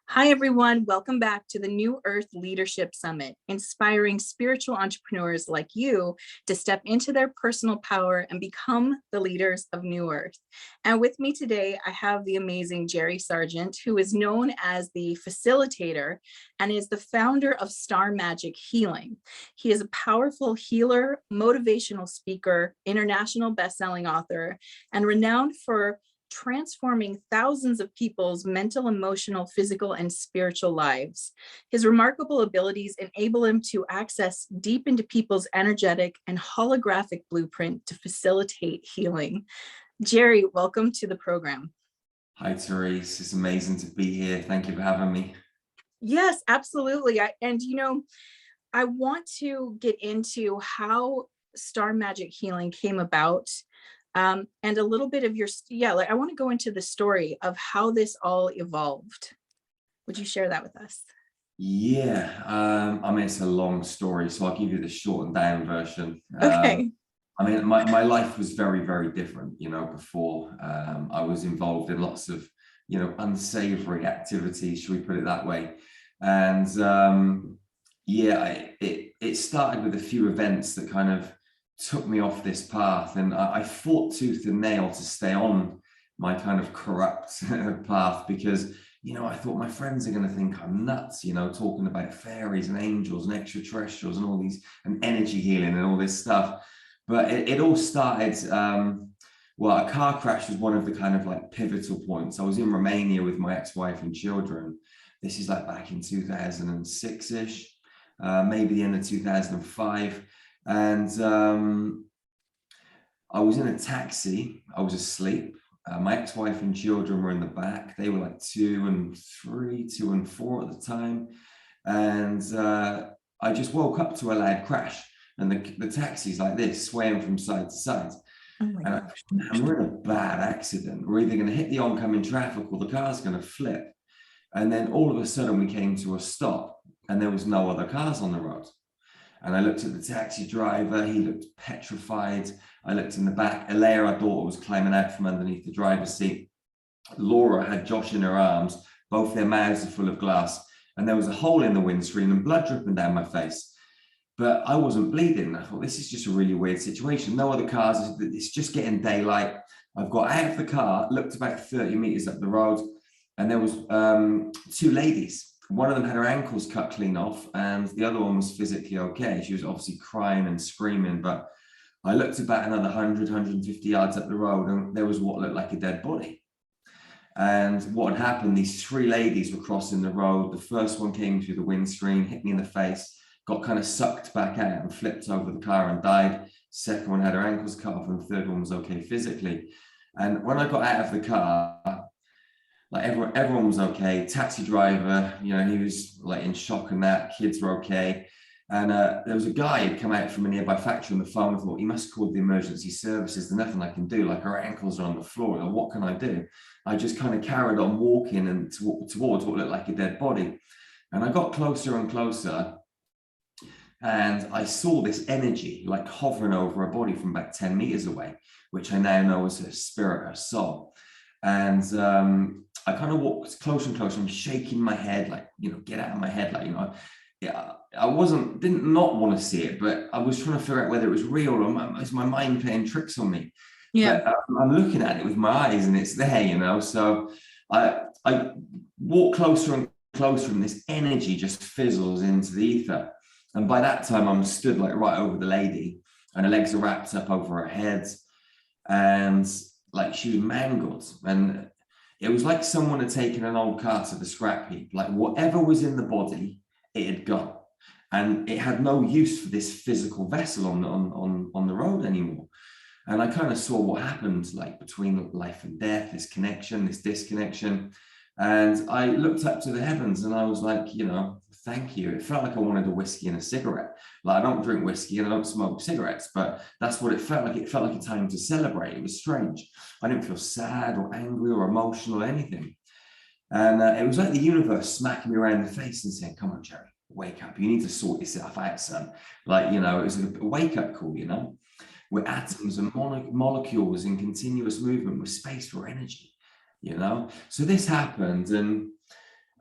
Hi, everyone. Welcome back to the New Earth Leadership Summit, inspiring spiritual entrepreneurs like you to step into their personal power and become the leaders of New Earth. And with me today, I have the amazing Jerry Sargeant, who is known as the Facilitator and is the founder of Star Magic Healing. He is a powerful healer, motivational speaker, international bestselling author, and renowned for transforming thousands of people's mental, emotional, physical, and spiritual lives. His remarkable abilities enable him to access deep into people's energetic and holographic blueprint to facilitate healing. Jerry, welcome to the program. Hi, Therese. It's amazing to be here. Thank you for having me. Yes, absolutely. I want to get into how Star Magic Healing came about. And a little bit of your, I want to go into the story of how this all evolved. Would you share that with us? Yeah, I mean, it's a long story, so I'll give you the shortened down version. Okay. I mean, my life was very, very different, before. I was involved in lots of, unsavory activities, should we put it that way? And it started with a few events that kind of took me off this path, and I fought tooth and nail to stay on my kind of corrupt path because I thought my friends are going to think I'm nuts, talking about fairies and angels and extraterrestrials and all these and energy healing and all this stuff. But it all started, a car crash was one of the kind of like pivotal points. I was in Romania with my ex-wife and children. This is like back in 2006-ish, maybe the end of 2005. And I was in a taxi. I was asleep. My ex-wife and children were in the back. They were like 2 and 3, 2 and 4 at the time. And I just woke up to a loud crash. And the taxi's like this, swaying from side to side. Oh my gosh. And we're in a bad accident. We're either going to hit the oncoming traffic or the car's going to flip. And then all of a sudden we came to a stop and there was no other cars on the road. And I looked at the taxi driver, he looked petrified. I looked in the back, Alea, our daughter, was climbing out from underneath the driver's seat. Laura had Josh in her arms, both their mouths are full of glass, and there was a hole in the windscreen and blood dripping down my face. But I wasn't bleeding. I thought, this is just a really weird situation. No other cars, it's just getting daylight. I've got out of the car, looked about 30 meters up the road, and there was 2 ladies. One of them had her ankles cut clean off and the other one was physically okay. She was obviously crying and screaming, but I looked about another 100, 150 yards up the road and there was what looked like a dead body. And what had happened, these 3 ladies were crossing the road. The first one came through the windscreen, hit me in the face, got kind of sucked back out and flipped over the car and died. Second one had her ankles cut off and the third one was okay physically. And when I got out of the car, like everyone was okay. Taxi driver, he was like in shock and that. Kids were okay. And there was a guy who'd come out from a nearby factory on the phone. I thought, he must have called the emergency services. There's nothing I can do. Like, her ankles are on the floor. Like, what can I do? I just kind of carried on walking and towards what looked like a dead body. And I got closer and closer. And I saw this energy like hovering over her body from about 10 meters away, which I now know is her spirit, her soul. And I kind of walked closer and closer. I'm shaking my head, like, get out of my head. Like, I didn't not want to see it, but I was trying to figure out whether it was real or is my mind playing tricks on me. Yeah. But I'm looking at it with my eyes and it's there, So I walk closer and closer and this energy just fizzles into the ether. And by that time I'm stood like right over the lady and her legs are wrapped up over her head. And like she was mangled, and it was like someone had taken an old car to the scrap heap. Like whatever was in the body, it had gone, and it had no use for this physical vessel on the road anymore. And I kind of saw what happened, like between life and death, this connection, this disconnection. And I looked up to the heavens, and I was like, thank you. It felt like I wanted a whiskey and a cigarette. Like, I don't drink whiskey and I don't smoke cigarettes, but that's what it felt like. It felt like a time to celebrate. It was strange. I didn't feel sad or angry or emotional or anything. And it was like the universe smacking me around the face and saying, come on, Jerry, wake up. You need to sort yourself out, son. Like, it was a wake-up call, We're atoms and molecules in continuous movement with space for energy, So this happened, and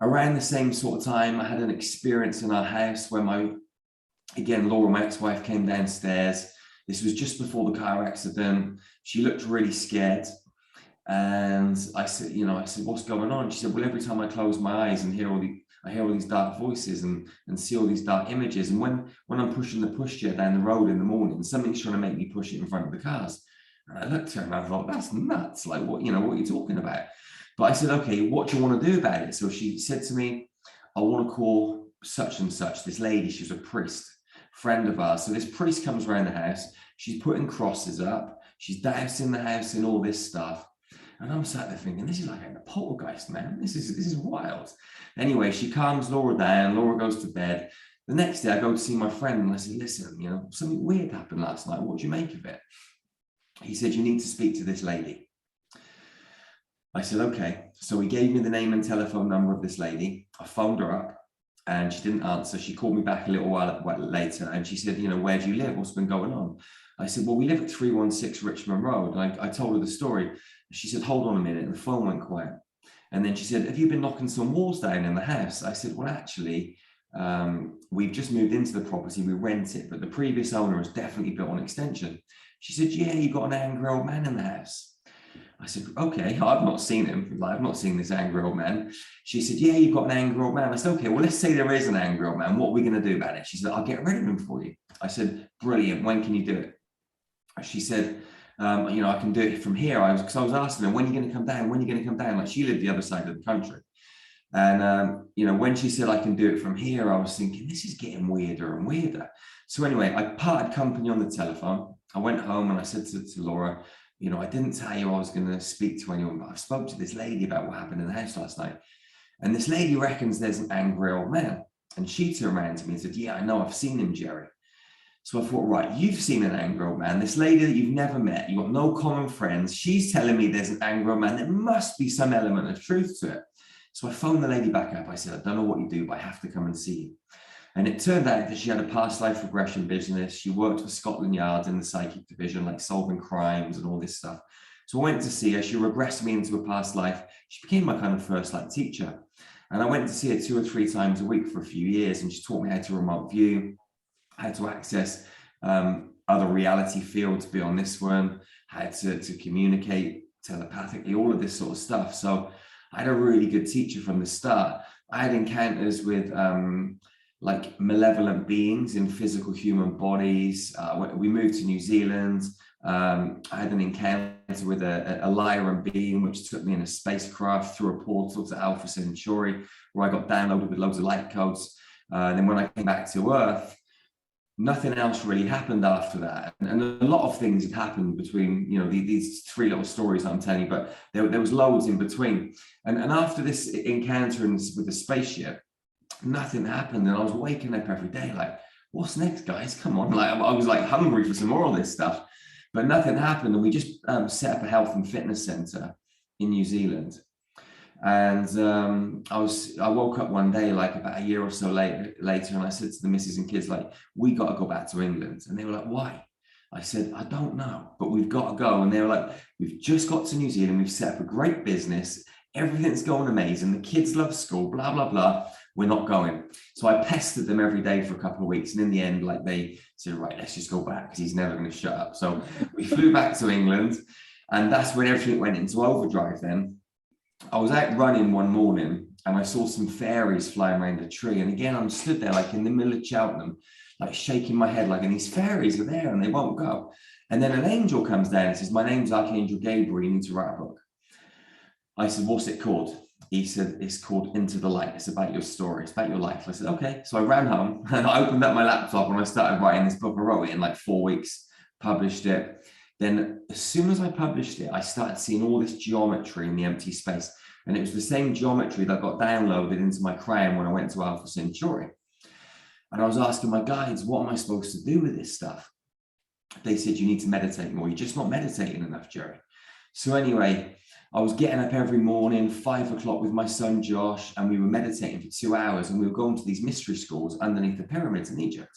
Around the same sort of time, I had an experience in our house where Laura, my ex-wife, came downstairs. This was just before the car accident. She looked really scared. And I said, what's going on? She said, well, every time I close my eyes and I hear all these dark voices and see all these dark images. And when I'm pushing the pushchair down the road in the morning, something's trying to make me push it in front of the cars. And I looked at her and I thought, that's nuts. Like, what are you talking about? But I said, okay, what do you want to do about it? So she said to me, I want to call such and such, this lady. She's a priest, friend of ours. So this priest comes around the house. She's putting crosses up. She's dousing the house in all this stuff. And I'm sat there thinking, this is like a poltergeist, man. This is wild. Anyway, she calms Laura down. Laura goes to bed. The next day, I go to see my friend and I said, listen, something weird happened last night. What do you make of it? He said, you need to speak to this lady. I said, okay. So he gave me the name and telephone number of this lady. I phoned her up and she didn't answer. She called me back a little while later and she said, where do you live? What's been going on? I said, well, we live at 316 Richmond Road. And I told her the story. She said, hold on a minute. And the phone went quiet. And then she said, have you been knocking some walls down in the house? I said, well, actually, we've just moved into the property. We rent it, but the previous owner has definitely built an extension. She said, yeah, you got an angry old man in the house. I said, okay, I've not seen him. I've not seen this angry old man. She said, yeah, you've got an angry old man. I said, okay, well, let's say there is an angry old man. What are we going to do about it? She said, I'll get rid of him for you. I said, brilliant. When can you do it? She said, I can do it from here. Because I was asking her, when are you going to come down? When are you going to come down? Like, she lived the other side of the country. And, when she said I can do it from here, I was thinking, this is getting weirder and weirder. So anyway, I parted company on the telephone. I went home and I said to Laura, I didn't tell you I was going to speak to anyone, but I spoke to this lady about what happened in the house last night. And this lady reckons there's an angry old man. And she turned around to me and said, yeah, I know, I've seen him, Jerry. So I thought, right, you've seen an angry old man, this lady that you've never met, you've got no common friends. She's telling me there's an angry old man. There must be some element of truth to it. So I phoned the lady back up. I said, I don't know what you do, but I have to come and see you. And it turned out that she had a past life regression business. She worked for Scotland Yard in the psychic division, like solving crimes and all this stuff. So I went to see her. She regressed me into a past life. She became my kind of first teacher. And I went to see her 2 or 3 times a week for a few years. And she taught me how to remote view, how to access other reality fields beyond this one, how to communicate telepathically, all of this sort of stuff. So I had a really good teacher from the start. I had encounters with like malevolent beings in physical human bodies. We moved to New Zealand. I had an encounter with a Lyran being, which took me in a spacecraft through a portal to Alpha Centauri, where I got downloaded with loads of light codes. And then when I came back to Earth, nothing else really happened after that. And a lot of things had happened between, these 3 little stories I'm telling you, but there was loads in between. And after this encounter with the spaceship, nothing happened. And I was waking up every day like, what's next, guys? Come on. Like, I was like hungry for some more of this stuff, but nothing happened. And we just set up a health and fitness center in New Zealand. And I woke up one day, like about a year or so later, and I said to the missus and kids, like, we got to go back to England. And they were like, why? I said, I don't know, but we've got to go. And they were like, we've just got to New Zealand. We've set up a great business. Everything's going amazing. The kids love school, blah, blah, blah. We're not going. So I pestered them every day for a couple of weeks. And in the end, like, they said, right, let's just go back because he's never going to shut up. So we flew back to England. And that's when everything went into overdrive then. I was out running one morning and I saw some fairies flying around a tree. And again, I'm stood there like in the middle of Cheltenham, like shaking my head, like, and these fairies are there and they won't go. And then an angel comes down and says, my name's Archangel Gabriel, you need to write a book. I said, what's it called? He said, it's called Into the Light. It's about your story. It's about your life. I said, okay. So I ran home and I opened up my laptop and I started writing this book. I wrote it in like 4 weeks, published it. Then as soon as I published it, I started seeing all this geometry in the empty space. And it was the same geometry that got downloaded into my crown when I went to Alpha Centauri. And I was asking my guides, what am I supposed to do with this stuff? They said, you need to meditate more. You're just not meditating enough, Jerry. So anyway, I was getting up every morning, 5 o'clock with my son, Josh, and we were meditating for 2 hours. And we were going to these mystery schools underneath the pyramids in Egypt.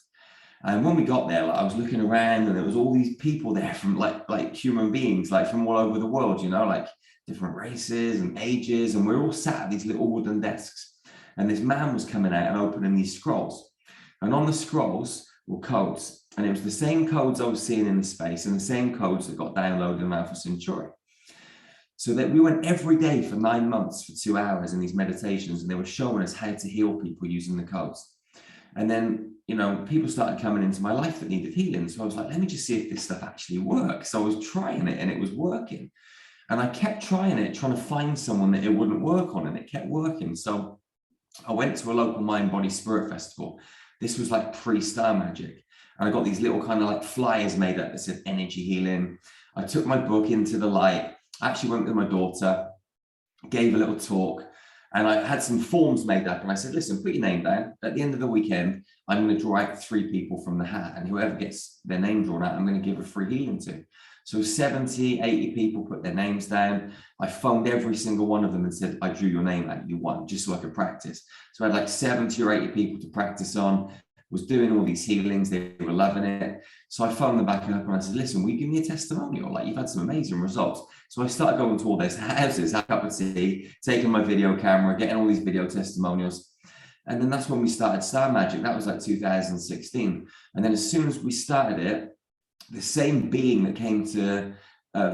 And when we got there, like, I was looking around and there was all these people there from like human beings, like from all over the world, like different races and ages. And we're all sat at these little wooden desks. And this man was coming out and opening these scrolls. And on the scrolls were codes. And it was the same codes I was seeing in the space and the same codes that got downloaded in Alpha Centauri. So that we went every day for 9 months for 2 hours in these meditations, and they were showing us how to heal people using the codes. And then, you know, people started coming into my life that needed healing. So I was like, let me just see if this stuff actually works. So I was trying it and it was working. And I kept trying it, trying to find someone that it wouldn't work on, and it kept working. So I went to a local mind, body, spirit festival. This was like pre-Star Magic. And I got these little kind of like flyers made up that said energy healing. I took my book into the light. I actually went with my daughter, gave a little talk, and I had some forms made up. And I said, listen, put your name down. At the end of the weekend, I'm going to draw out 3 people from the hat. And whoever gets their name drawn out, I'm going to give a free healing to. So 70, 80 people put their names down. I phoned every single one of them and said, I drew your name out, you won, just so I could practice. So I had like 70 or 80 people to practice on, was doing all these healings. They were loving it. So I phoned them back up and I said, listen, will you give me a testimonial? Like, you've had some amazing results. So I started going to all those houses, had a cup of tea, taking my video camera, getting all these video testimonials. And then that's when we started Star Magic. That was like 2016. And then as soon as we started it, the same being that came to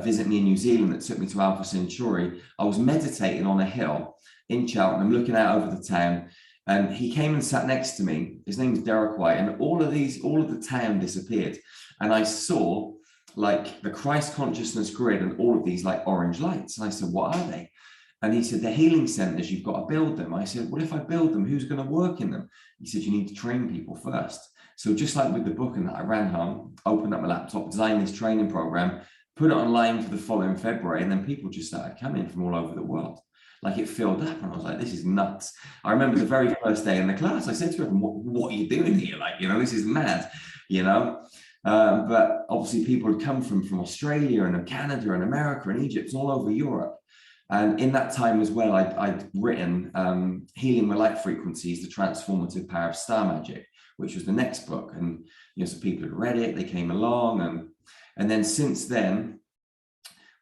visit me in New Zealand that took me to Alpha Centauri, I was meditating on a hill in Cheltenham, looking out over the town, and he came and sat next to me. His name is Derek White, and all of the town disappeared, and I saw like the Christ consciousness grid and all of these like orange lights. And I said, what are they? And he said, they're healing centers, you've got to build them. I said, well, if I build them, who's going to work in them? He said, you need to train people first. So just like with the book and that, I ran home, opened up my laptop, designed this training program, put it online for the following February, and then people just started coming from all over the world. Like, it filled up, and I was like, this is nuts. I remember the very first day in the class, I said to everyone, what are you doing here? Like, you know, this is mad, you know? But obviously people had come from Australia and Canada and America and Egypt and all over Europe. And in that time as well, I'd written Healing with Light Frequencies, The Transformative Power of Star Magic, which was the next book. And, you know, so people had read it, they came along. And then since then,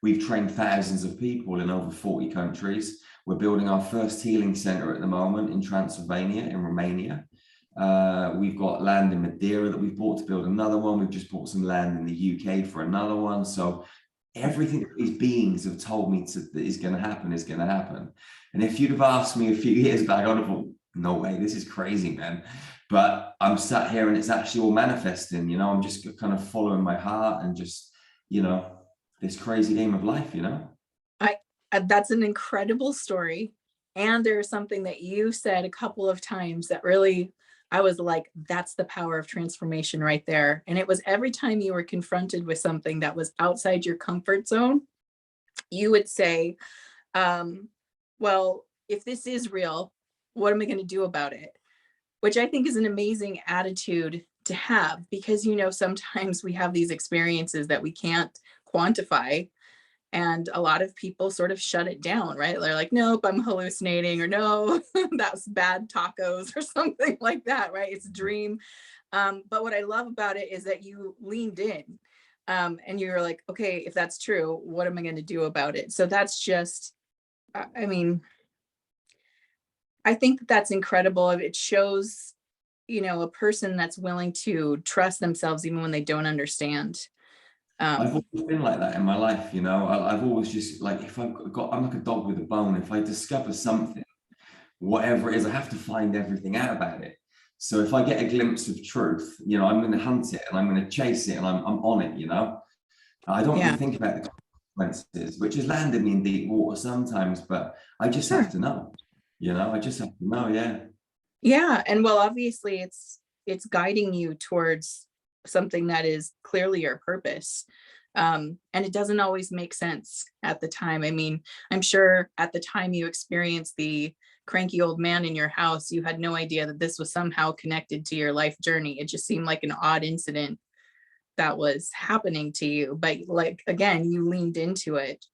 we've trained thousands of people in over 40 countries. We're building our first healing center at the moment in Transylvania, in Romania. We've got land in Madeira that we've bought to build another one. We've just bought some land in the UK for another one. So everything that these beings have told me that is going to happen is going to happen. And if you'd have asked me a few years back, I'd have thought, no way, this is crazy, man. But I'm sat here and it's actually all manifesting, you know. I'm just kind of following my heart and just, you know, this crazy game of life, you know. That's an incredible story. And there's something that you said a couple of times that really, I was like, that's the power of transformation right there. And it was every time you were confronted with something that was outside your comfort zone, you would say, well, if this is real, what am I going to do about it? Which I think is an amazing attitude to have, because, you know, sometimes we have these experiences that we can't quantify. And a lot of people sort of shut it down, right? They're like, nope, I'm hallucinating, or no, that's bad tacos or something like that, right? It's a dream. But what I love about it is that you leaned in and you're like, okay, if that's true, what am I going to do about it? So that's just, I mean, I think that that's incredible. It shows, you know, a person that's willing to trust themselves even when they don't understand. I've always been like that in my life, you know. I've always just like, if I'm like a dog with a bone. If I discover something, whatever it is, I have to find everything out about it. So if I get a glimpse of truth, you know, I'm going to hunt it and I'm going to chase it and I'm on it, you know. I don't really think about the consequences, which has landed me in deep water sometimes, but I just have to know, you know. I just have to know, yeah. Yeah, and well, obviously it's guiding you towards something that is clearly your purpose. And it doesn't always make sense at the time. I mean, I'm sure at the time you experienced the cranky old man in your house, you had no idea that this was somehow connected to your life journey. It just seemed like an odd incident that was happening to you. But like, again, you leaned into it.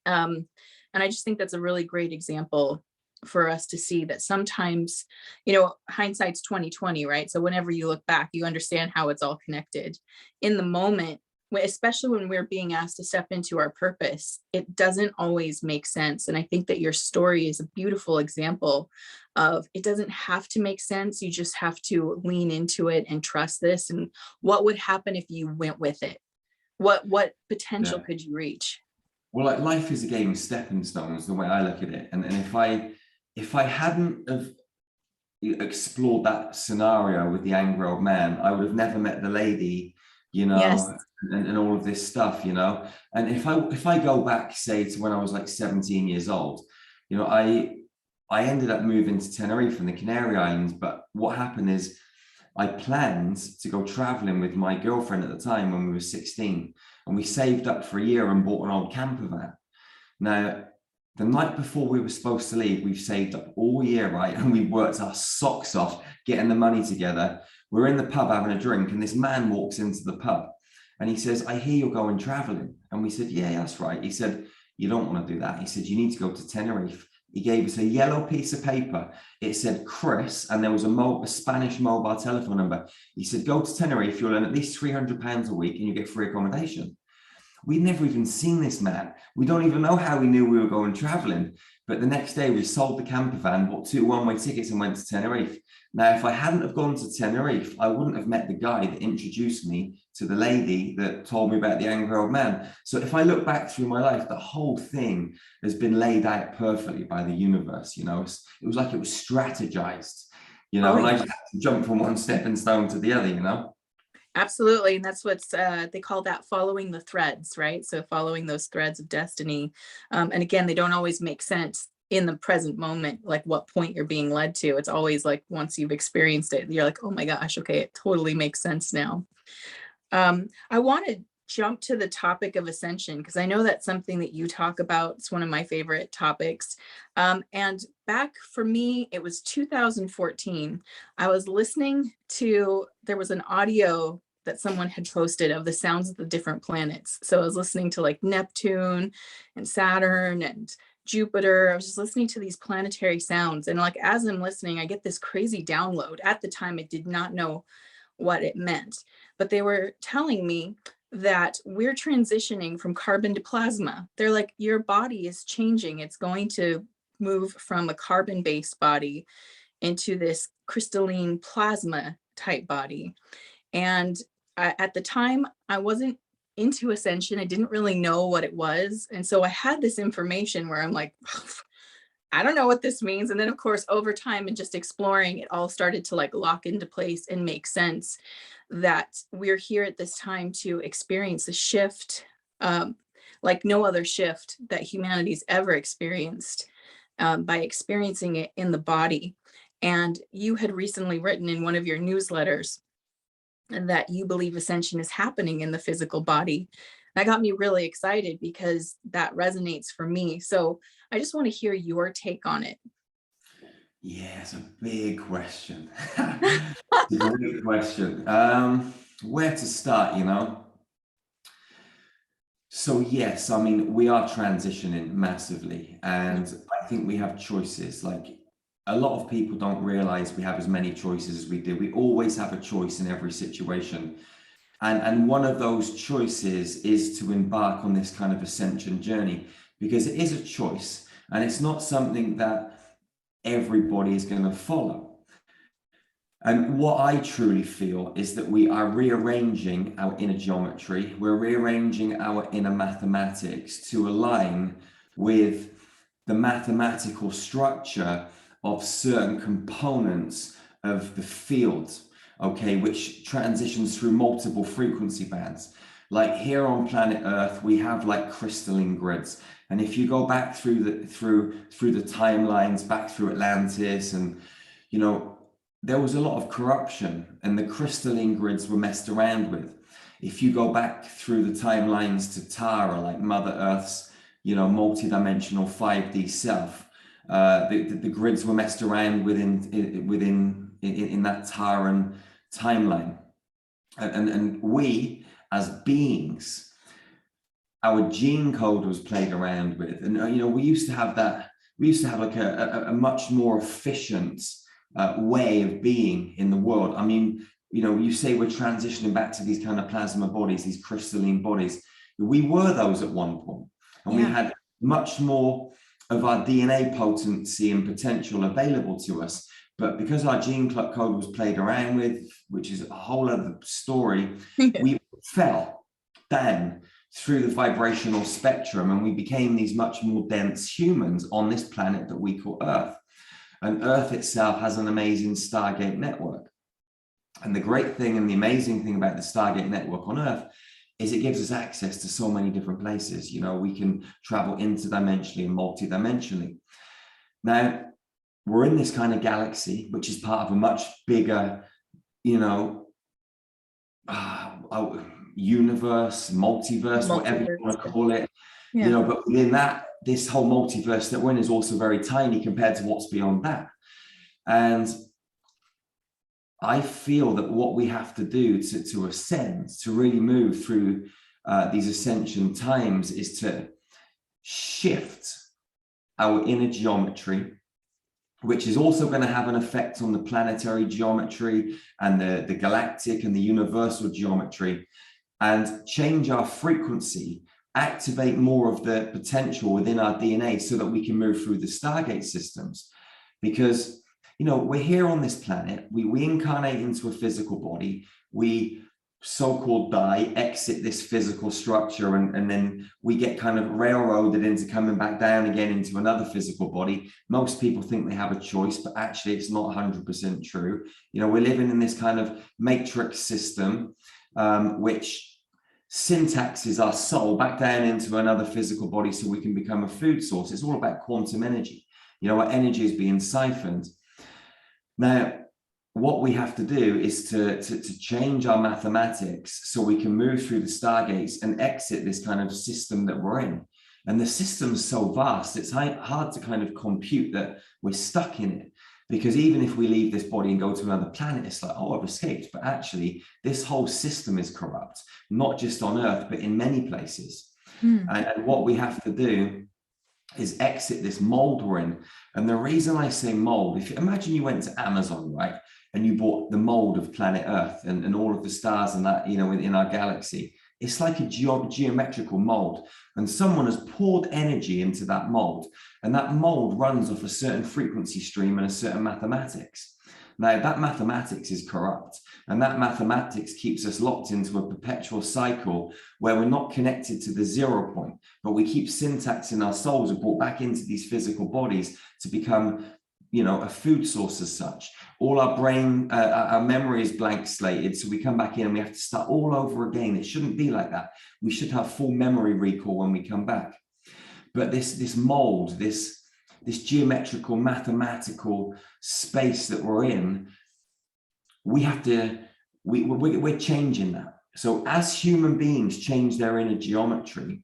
And I just think that's a really great example for us to see that sometimes, you know, hindsight's 2020, right? So whenever you look back, you understand how it's all connected. In the moment, especially when we're being asked to step into our purpose, it doesn't always make sense. And I think that your story is a beautiful example of, it doesn't have to make sense. You just have to lean into it and trust this. And what would happen if you went with it? What potential Yeah. could you reach? Well, like life is a game of stepping stones, the way I look at it. And if I hadn't have explored that scenario with the angry old man, I would have never met the lady, you Yes. know, and all of this stuff, you know. And if I go back, say, to when I was like 17 years old, you know, I ended up moving to Tenerife in the Canary Islands. But what happened is I planned to go traveling with my girlfriend at the time when we were 16, and we saved up for a year and bought an old camper van. Now, the night before we were supposed to leave, we've saved up all year, right? And we worked our socks off getting the money together. We're in the pub having a drink, and this man walks into the pub and he says, "I hear you're going traveling." And we said, "Yeah, that's right." He said, "You don't want to do that." He said, "You need to go to Tenerife." He gave us a yellow piece of paper. It said Chris, and there was a Spanish mobile telephone number. He said, "Go to Tenerife, you'll earn at least £300 a week and you get free accommodation." We'd never even seen this man. We don't even know how he knew we were going traveling. But the next day we sold the camper van, bought 2 one-way tickets and went to Tenerife. Now, if I hadn't have gone to Tenerife, I wouldn't have met the guy that introduced me to the lady that told me about the angry old man. So if I look back through my life, the whole thing has been laid out perfectly by the universe. You know, it was like it was strategized, you know, Oh, and I yeah. just had to jump from one stepping stone to the other, you know? Absolutely. And that's what's they call that following the threads, right? So following those threads of destiny. And again, they don't always make sense in the present moment, like what point you're being led to. It's always like once you've experienced it, you're like, oh my gosh, okay, it totally makes sense now. I want to jump to the topic of ascension because I know that's something that you talk about. It's one of my favorite topics. And back for me, it was 2014. I was listening to, there was an audio that someone had posted of the sounds of the different planets. So I was listening to like Neptune and Saturn and Jupiter. I was just listening to these planetary sounds. And like, as I'm listening, I get this crazy download. At the time, I did not know what it meant, but they were telling me that we're transitioning from carbon to plasma. They're like, your body is changing. It's going to move from a carbon-based body into this crystalline plasma type body. And at the time, I wasn't into ascension. I didn't really know what it was. And so I had this information where I'm like, I don't know what this means. And then of course, over time and just exploring, it all started to like lock into place and make sense that we're here at this time to experience a shift, like no other shift that humanity's ever experienced, by experiencing it in the body. And you had recently written in one of your newsletters that you believe ascension is happening in the physical body. That got me really excited because that resonates for me. So I just want to hear your take on it. Yeah, it's a big question. It's a great question. Where to start, you know? So yes, I mean, we are transitioning massively, and I think we have choices. Like a lot of people don't realize we have as many choices as we do. We always have a choice in every situation. And one of those choices is to embark on this kind of ascension journey, because it is a choice and it's not something that everybody is going to follow. And what I truly feel is that we are rearranging our inner geometry, we're rearranging our inner mathematics to align with the mathematical structure of certain components of the field, okay, which transitions through multiple frequency bands. Like here on planet Earth, we have like crystalline grids. And if you go back through the timelines, back through Atlantis, and you know, there was a lot of corruption and the crystalline grids were messed around with. If you go back through the timelines to Tara, like Mother Earth's, you know, multi-dimensional 5D self, the grids were messed around within that Taran timeline. And we as beings, our gene code was played around with. And, you know, we used to have like a much more efficient way of being in the world. I mean, you know, you say we're transitioning back to these kind of plasma bodies, these crystalline bodies. We were those at one point, and we had much more of our DNA potency and potential available to us. But because our gene code was played around with, which is a whole other story, we fell down through the vibrational spectrum, and we became these much more dense humans on this planet that we call Earth. And Earth itself has an amazing Stargate network. And the great thing and the amazing thing about the Stargate network on Earth is it gives us access to so many different places. You know, we can travel interdimensionally and multidimensionally. Now, we're in this kind of galaxy, which is part of a much bigger, you know, universe, multiverse, whatever you want to call it. You know, but within that, this whole multiverse that we're in is also very tiny compared to what's beyond that. And I feel that what we have to do to ascend, to really move through these ascension times, is to shift our inner geometry, which is also going to have an effect on the planetary geometry and the galactic and the universal geometry, and change our frequency, activate more of the potential within our DNA so that we can move through the Stargate systems. Because, you know, we're here on this planet, we incarnate into a physical body, we so-called die, exit this physical structure, and then we get kind of railroaded into coming back down again into another physical body. Most people think they have a choice, but actually it's not 100% true. You know, we're living in this kind of matrix system, which syntaxes our soul back down into another physical body so we can become a food source. It's all about quantum energy. You know, our energy is being siphoned. Now, what we have to do is to change our mathematics so we can move through the Stargates and exit this kind of system that we're in. And the system's so vast, it's hard to kind of compute that we're stuck in it. Because even if we leave this body and go to another planet, it's like, oh, I've escaped. But actually, this whole system is corrupt, not just on Earth, but in many places. And what we have to do is exit this mold we're in. And the reason I say mold, if you imagine you went to Amazon, right, and you bought the mold of planet Earth and all of the stars and that, you know, within our galaxy, it's like a geometrical mold, and someone has poured energy into that mold, and that mold runs off a certain frequency stream and a certain mathematics. Now, that mathematics is corrupt, and that mathematics keeps us locked into a perpetual cycle where we're not connected to the 0 point, but we keep syntaxing our souls and brought back into these physical bodies to become, you know, a food source as such. All our brain, our memory is blank slated, so we come back in and we have to start all over again. It shouldn't be like that. We should have full memory recall when we come back. But this mold, this geometrical, mathematical space that we're in, we have to, we're changing that. So as human beings change their inner geometry,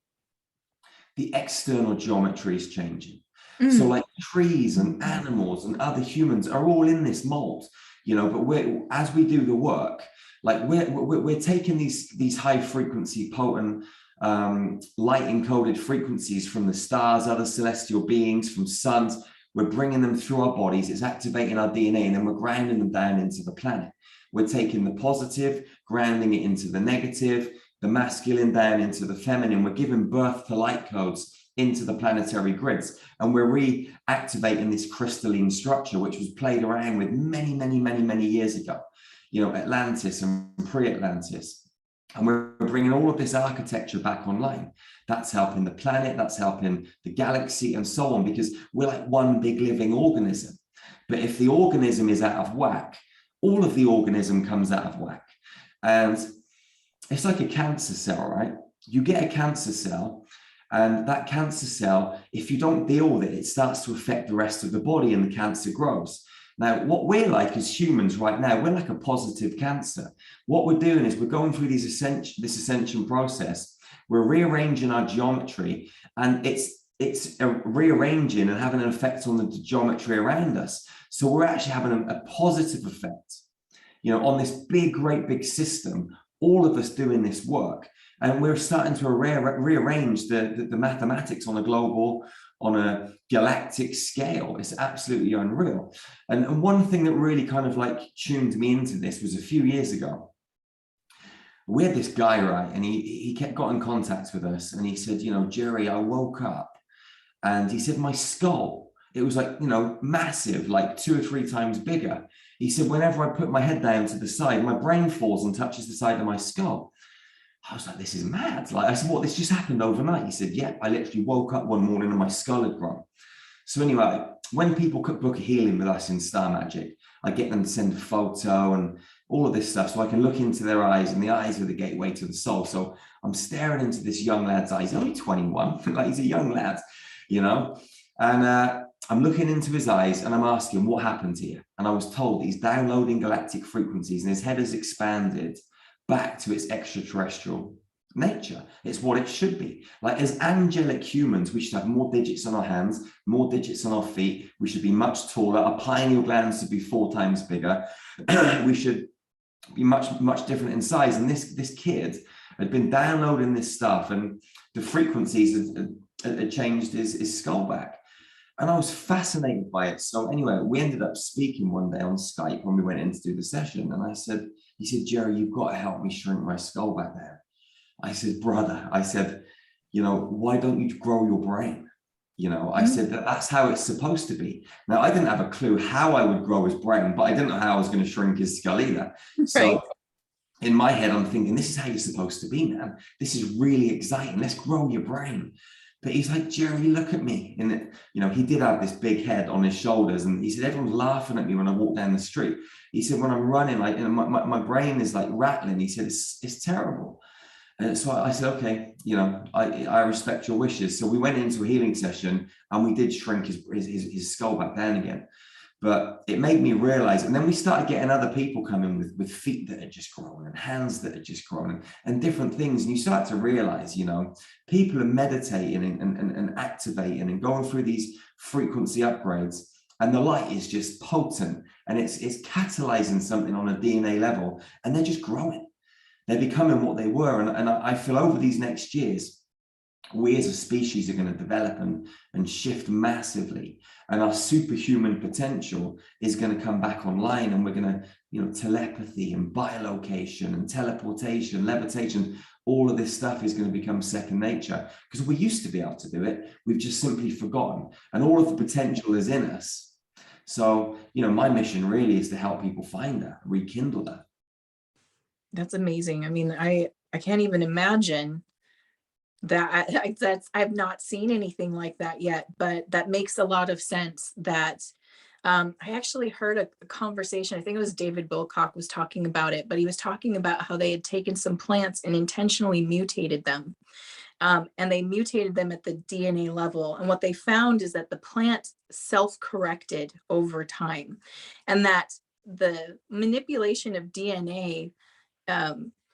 the external geometry is changing. So like trees and animals and other humans are all in this mold, you know, but as we do the work, like we're taking these high frequency, potent, light encoded frequencies from the stars, other celestial beings, from suns. We're bringing them through our bodies. It's activating our DNA, and then we're grounding them down into the planet. We're taking the positive, grounding it into the negative, the masculine down into the feminine. We're giving birth to light codes into the planetary grids, and we're reactivating this crystalline structure which was played around with many years ago, you know, Atlantis and pre-Atlantis, and we're bringing all of this architecture back online. That's helping the planet, that's helping the galaxy, and so on, because we're like one big living organism. But if the organism is out of whack, all of the organism comes out of whack. And it's like a cancer cell, right? You get a cancer cell, and that cancer cell, if you don't deal with it, it starts to affect the rest of the body and the cancer grows. Now, what we're like as humans right now, we're like a positive cancer. What we're doing is we're going through this ascension process. We're rearranging our geometry, and it's rearranging and having an effect on the geometry around us. So we're actually having a positive effect, you know, on this great big system, all of us doing this work. And we're starting to rearrange the mathematics on a global on a galactic scale. It's absolutely unreal. And one thing that really kind of like tuned me into this was a few years ago. We had this guy, right, and he got in contact with us, and he said, you know, Jerry, I woke up, and he said my skull, it was like, you know, massive, like 2 or 3 times bigger. He said, whenever I put my head down to the side, my brain falls and touches the side of my skull. I was like, this is mad. Like, I said, what, this just happened overnight? He said, yeah, I literally woke up one morning and my skull had grown. So anyway, when people could book a healing with us in Star Magic, I get them to send a photo and all of this stuff so I can look into their eyes, and the eyes are the gateway to the soul. So I'm staring into this young lad's eyes. He's only 21, like he's a young lad, you know, and I'm looking into his eyes and I'm asking, what happened here? And I was told he's downloading galactic frequencies and his head has expanded back to its extraterrestrial nature. It's what it should be. Like, as angelic humans, we should have more digits on our hands, more digits on our feet. We should be much taller. Our pineal glands should be 4 times bigger. We should be much different in size. And this kid had been downloading this stuff, and the frequencies had changed his skull back. And I was fascinated by it. So anyway, we ended up speaking one day on Skype when we went in to do the session. And he said, Jerry, you've got to help me shrink my skull back there. I said, brother, I said, you know, why don't you grow your brain? You know, I said that's how it's supposed to be. Now, I didn't have a clue how I would grow his brain, but I didn't know how I was going to shrink his skull either. So in my head, I'm thinking, this is how you're supposed to be, man. This is really exciting. Let's grow your brain. But he's like, Jerry, look at me. And, you know, he did have this big head on his shoulders. And he said, everyone's laughing at me when I walk down the street. He said, when I'm running, like, you know, my brain is like rattling. He said, it's terrible. And so I said, okay, you know, I respect your wishes. So we went into a healing session and we did shrink his skull back down again. But it made me realize, and then we started getting other people coming with feet that had just grown and hands that had just grown and different things. And you start to realize, you know, people are meditating and activating and going through these frequency upgrades. And the light is just potent, and it's catalyzing something on a DNA level, and they're just growing. They're becoming what they were. And I feel over these next years, we as a species are going to develop and shift massively. And our superhuman potential is going to come back online, and we're going to, you know, telepathy and biolocation and teleportation, levitation, all of this stuff is going to become second nature, because we used to be able to do it. We've just simply forgotten, and all of the potential is in us. So, you know, my mission really is to help people find that, rekindle that. That's amazing. I mean, I can't even imagine that. I've not seen anything like that yet, but that makes a lot of sense. That I actually heard a conversation, I think it was David Bilcock was talking about it, but he was talking about how they had taken some plants and intentionally mutated them. And they mutated them at the DNA level. And what they found is that the plant self-corrected over time, and that the manipulation of DNA,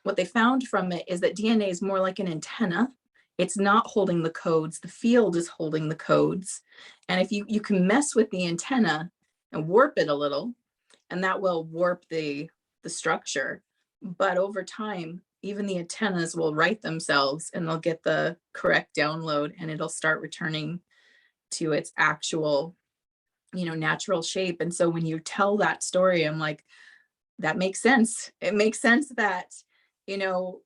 what they found from it is that DNA is more like an antenna. It's not holding the codes. The field is holding the codes. And if you can mess with the antenna and warp it a little, and that will warp the structure. But over time, even the antennas will right themselves, and they'll get the correct download, and it'll start returning to its actual, you know, natural shape. And so when you tell that story, I'm like, that makes sense. It makes sense that, you know,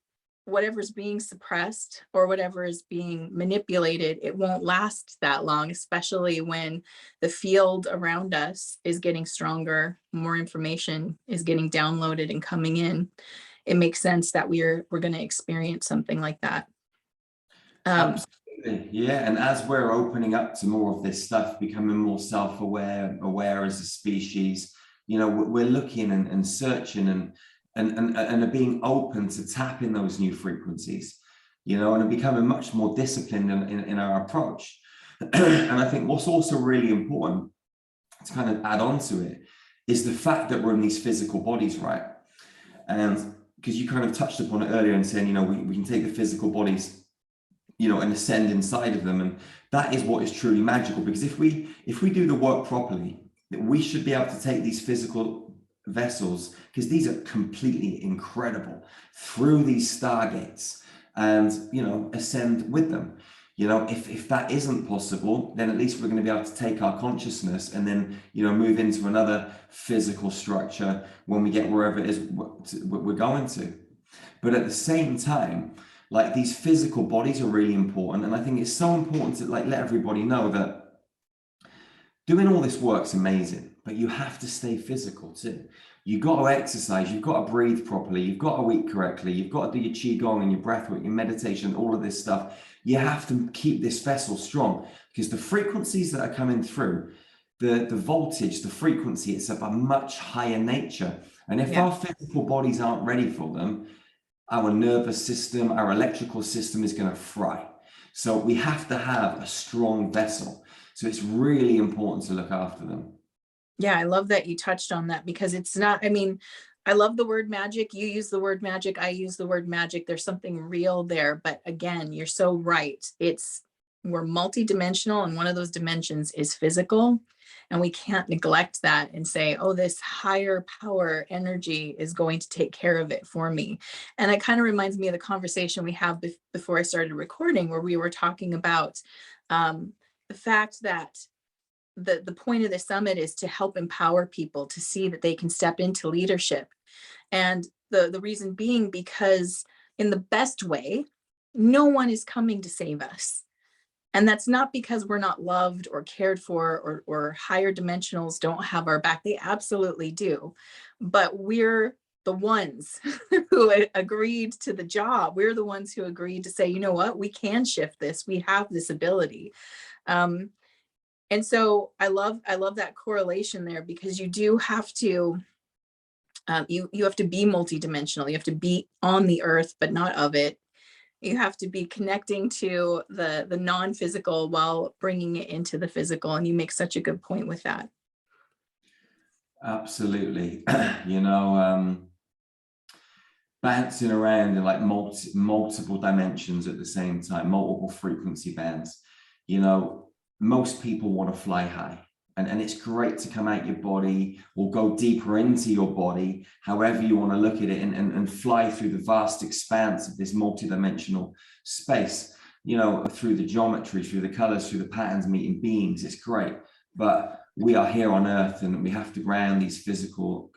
whatever's being suppressed or whatever is being manipulated, it won't last that long, especially when the field around us is getting stronger, more information is getting downloaded and coming in. It makes sense that we're going to experience something like that. Absolutely. Yeah. And as we're opening up to more of this stuff, becoming more self-aware as a species, you know, we're looking and searching and are being open to tap in those new frequencies, you know, and are becoming much more disciplined in our approach. And I think what's also really important to kind of add on to it is the fact that we're in these physical bodies, right? And because you kind of touched upon it earlier and saying, you know, we can take the physical bodies, you know, and ascend inside of them. And that is what is truly magical, because if we do the work properly, we should be able to take these physical vessels, because these are completely incredible, through these stargates and, you know, ascend with them. You know, if that isn't possible, then at least we're going to be able to take our consciousness and then, you know, move into another physical structure when we get wherever it is we're going to. But at the same time, like, these physical bodies are really important. And I think it's so important to like let everybody know that doing all this work's amazing, but you have to stay physical too. You've got to exercise, you've got to breathe properly, you've got to eat correctly, you've got to do your qigong and your breath work, your meditation, all of this stuff. You have to keep this vessel strong, because the frequencies that are coming through, the voltage, the frequency, it's of a much higher nature. And if our physical bodies aren't ready for them, our nervous system, our electrical system is going to fry. So we have to have a strong vessel. So it's really important to look after them. Yeah, I love that you touched on that, because it's not, I mean, I love the word magic. You use the word magic. I use the word magic. There's something real there. But again, you're so right. We're multidimensional, and one of those dimensions is physical. And we can't neglect that and say, oh, this higher power energy is going to take care of it for me. And it kind of reminds me of the conversation we had before I started recording, where we were talking about the fact that the point of the summit is to help empower people to see that they can step into leadership. And the reason being, because in the best way, no one is coming to save us. And that's not because we're not loved or cared for, or higher dimensionals don't have our back. They absolutely do. But we're the ones who agreed to the job. We're the ones who agreed to say, you know what, we can shift this. We have this ability. And so I love that correlation there, because you do have to, you have to be multidimensional. You have to be on the earth, but not of it. You have to be connecting to the non-physical while bringing it into the physical. And you make such a good point with that. Absolutely. You know, bouncing around in like multiple dimensions at the same time, multiple frequency bands. You know, most people want to fly high, and it's great to come out your body or go deeper into your body, however you want to look at it, and fly through the vast expanse of this multidimensional space, you know, through the geometry, through the colors, through the patterns, meeting beings. It's great. But we are here on earth, and we have to ground these physical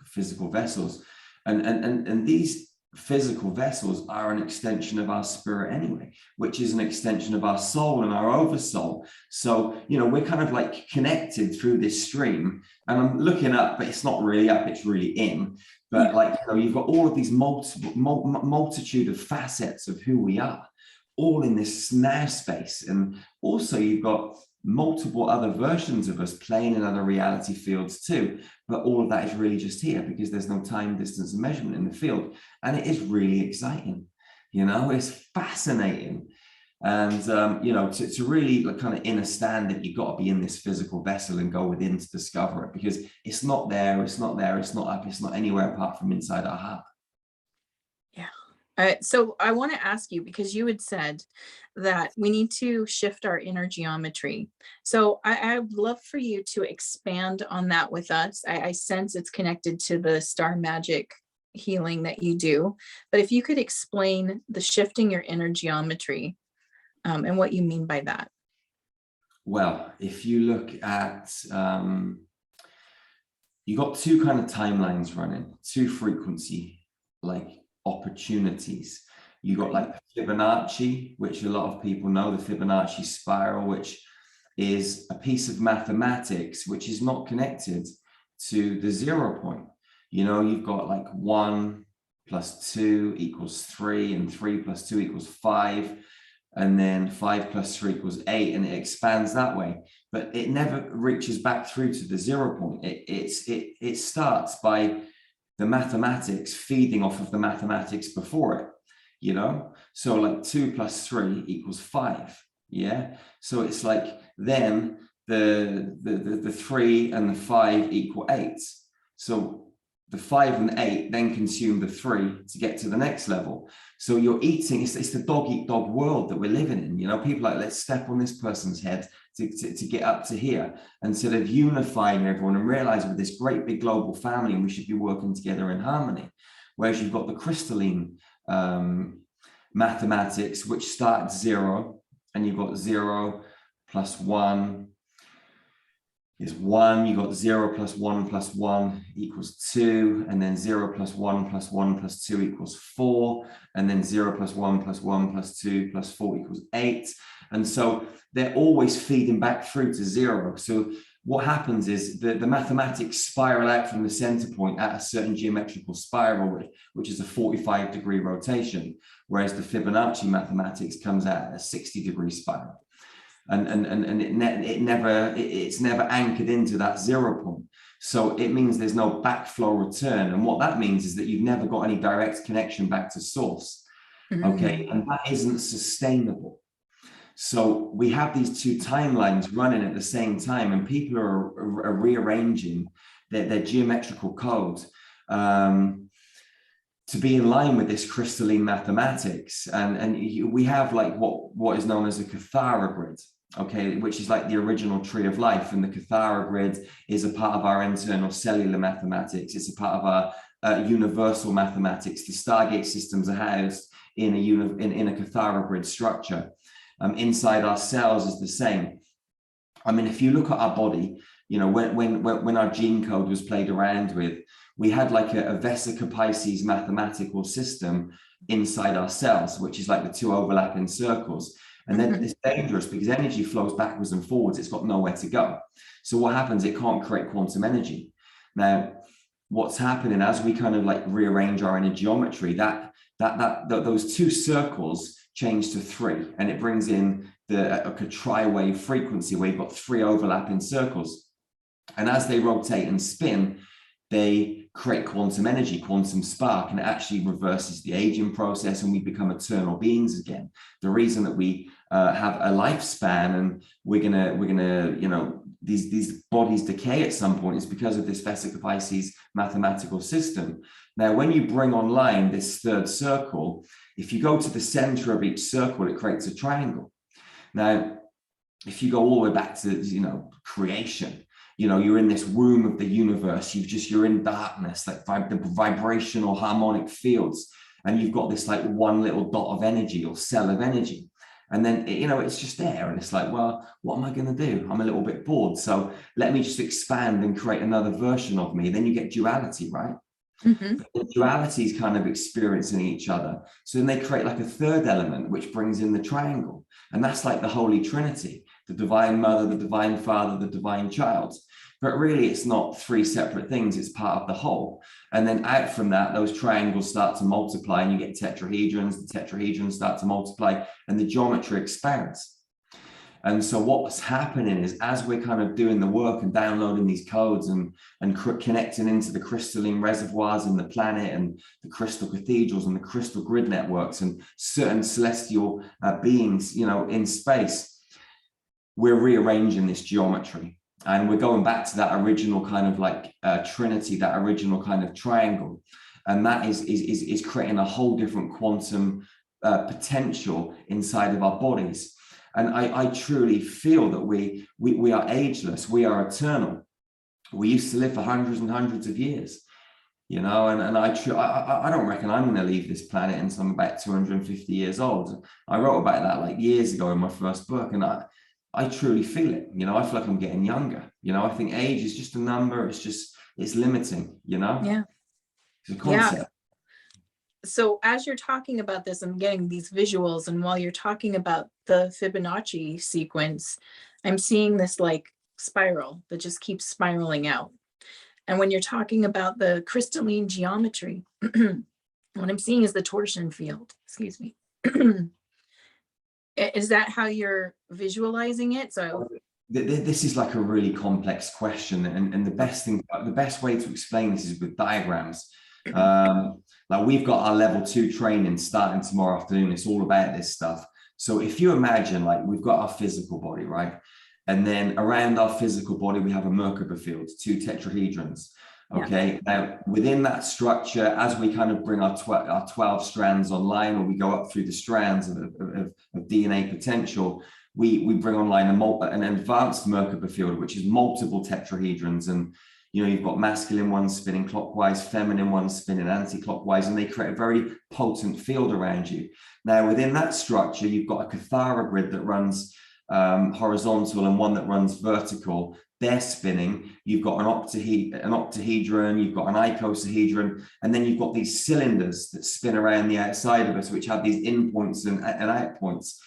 vessels. And these physical vessels are an extension of our spirit anyway, which is an extension of our soul and our oversoul. So, you know, we're kind of like connected through this stream, and I'm looking up, but it's not really up, it's really in. But like, you know, you've got all of these multitude of facets of who we are, all in this now space. And also you've got multiple other versions of us playing in other reality fields too, but all of that is really just here, because there's no time, distance, and measurement in the field. And it is really exciting, you know, it's fascinating. And you know, to really like kind of understand that you've got to be in this physical vessel and go within to discover it, because it's not there, it's not there, it's not up, it's not anywhere apart from inside our heart. So I want to ask you, because you had said that we need to shift our inner geometry. So I'd love for you to expand on that with us. I sense it's connected to the star magic healing that you do. But if you could explain the shifting your inner geometry, and what you mean by that. Well, if you look at, you got two kind of timelines running, two frequency like opportunities. You got like the Fibonacci, which a lot of people know, the Fibonacci spiral, which is a piece of mathematics which is not connected to the 0 point. You know, you've got like 1 + 2 = 3, and 3 + 2 = 5, and then 5 + 3 = 8, and it expands that way. But it never reaches back through to the 0 point. It starts by the mathematics feeding off of the mathematics before it, you know? So like 2 + 3 = 5, yeah? So it's like then the 3 and the 5 = 8. So the 5 and 8 then consume the 3 to get to the next level. So you're eating, it's the dog eat dog world that we're living in. You know, people are like, let's step on this person's head to get up to here, instead of unifying everyone and realizing we're this great big global family and we should be working together in harmony. Whereas you've got the crystalline mathematics, which start at 0 and you've got 0 plus 1 is 1. You've got 0 plus 1 equals 2, and then 0 plus 1 plus 1 plus 2 equals 4, and then 0 plus 1 plus 1 plus 2 plus 4 equals 8. And so they're always feeding back through to 0. So what happens is the mathematics spiral out from the center point at a certain geometrical spiral, which is a 45-degree rotation, whereas the Fibonacci mathematics comes out at a 60-degree spiral. And it's never anchored into that 0 point. So it means there's no backflow return. And what that means is that you've never got any direct connection back to source. Okay, and that isn't sustainable. So we have these two timelines running at the same time, and people are rearranging their geometrical code to be in line with this crystalline mathematics. And we have like what is known as a Cathara grid, okay, which is like the original tree of life. And the Cathara grid is a part of our internal cellular mathematics. It's a part of our universal mathematics. The Stargate systems are housed in a Cathara grid structure. Inside our cells is the same. I mean, if you look at our body, you know, when our gene code was played around with, we had like a Vesica Pisces mathematical system inside our cells, which is like the two overlapping circles. And then it's dangerous because energy flows backwards and forwards. It's got nowhere to go. So what happens? It can't create quantum energy. Now, what's happening as we kind of like rearrange our inner geometry, those two circles change to 3, and it brings in a tri-wave frequency where you've got 3 overlapping circles. And as they rotate and spin, they create quantum energy, quantum spark, and it actually reverses the aging process, and we become eternal beings again. The reason that we have a lifespan and we're gonna, you know, these bodies decay at some point is because of this Vesica Pisces mathematical system. Now, when you bring online this third circle, if you go to the center of each circle, it creates a triangle. Now, if you go all the way back to, you know, creation, you know, you're in this womb of the universe, you're in darkness, like the vibrational harmonic fields, and you've got this like one little dot of energy or cell of energy. And then, you know, it's just there. And it's like, well, what am I going to do? I'm a little bit bored. So let me just expand and create another version of me. Then you get duality, right? The duality is kind of experiencing each other. So then they create like a third element, which brings in the triangle. And that's like the Holy Trinity, the Divine Mother, the Divine Father, the Divine Child. But really, it's not 3 separate things. It's part of the whole. And then out from that, those triangles start to multiply and you get tetrahedrons. The tetrahedrons start to multiply and the geometry expands. And so what's happening is as we're kind of doing the work and downloading these codes and connecting into the crystalline reservoirs in the planet and the crystal cathedrals and the crystal grid networks and certain celestial beings, you know, in space, we're rearranging this geometry. And we're going back to that original kind of like trinity, that original kind of triangle. And that is creating a whole different quantum potential inside of our bodies. And I truly feel that we are ageless, we are eternal. We used to live for hundreds and hundreds of years, you know, and I don't reckon I'm going to leave this planet until I'm about 250 years old. I wrote about that like years ago in my first book, and I truly feel it. You know, I feel like I'm getting younger. You know, I think age is just a number. It's limiting, you know? Yeah. It's a concept. Yeah. So as you're talking about this, I'm getting these visuals. And while you're talking about the Fibonacci sequence, I'm seeing this like spiral that just keeps spiraling out. And when you're talking about the crystalline geometry, what I'm seeing is the torsion field. Excuse me. Is that how you're visualizing it? So this is like a really complex question, and the best way to explain this is with diagrams. Like we've got our level 2 training starting tomorrow afternoon. It's all about this stuff. So if you imagine, like, we've got our physical body, right? And then around our physical body, we have a Merkaba field, 2 tetrahedrons. Okay. Yeah. Now, within that structure, as we kind of bring our 12 strands online, or we go up through the strands of DNA potential, we bring online an advanced Merkaba field, which is multiple tetrahedrons. And You know, you've got masculine ones spinning clockwise, feminine ones spinning anti-clockwise, and they create a very potent field around you. Now, within that structure, you've got a Cathara grid that runs horizontal and one that runs vertical. They're spinning. You've got an octahedron, you've got an icosahedron, and then you've got these cylinders that spin around the outside of us, which have these in points and out points.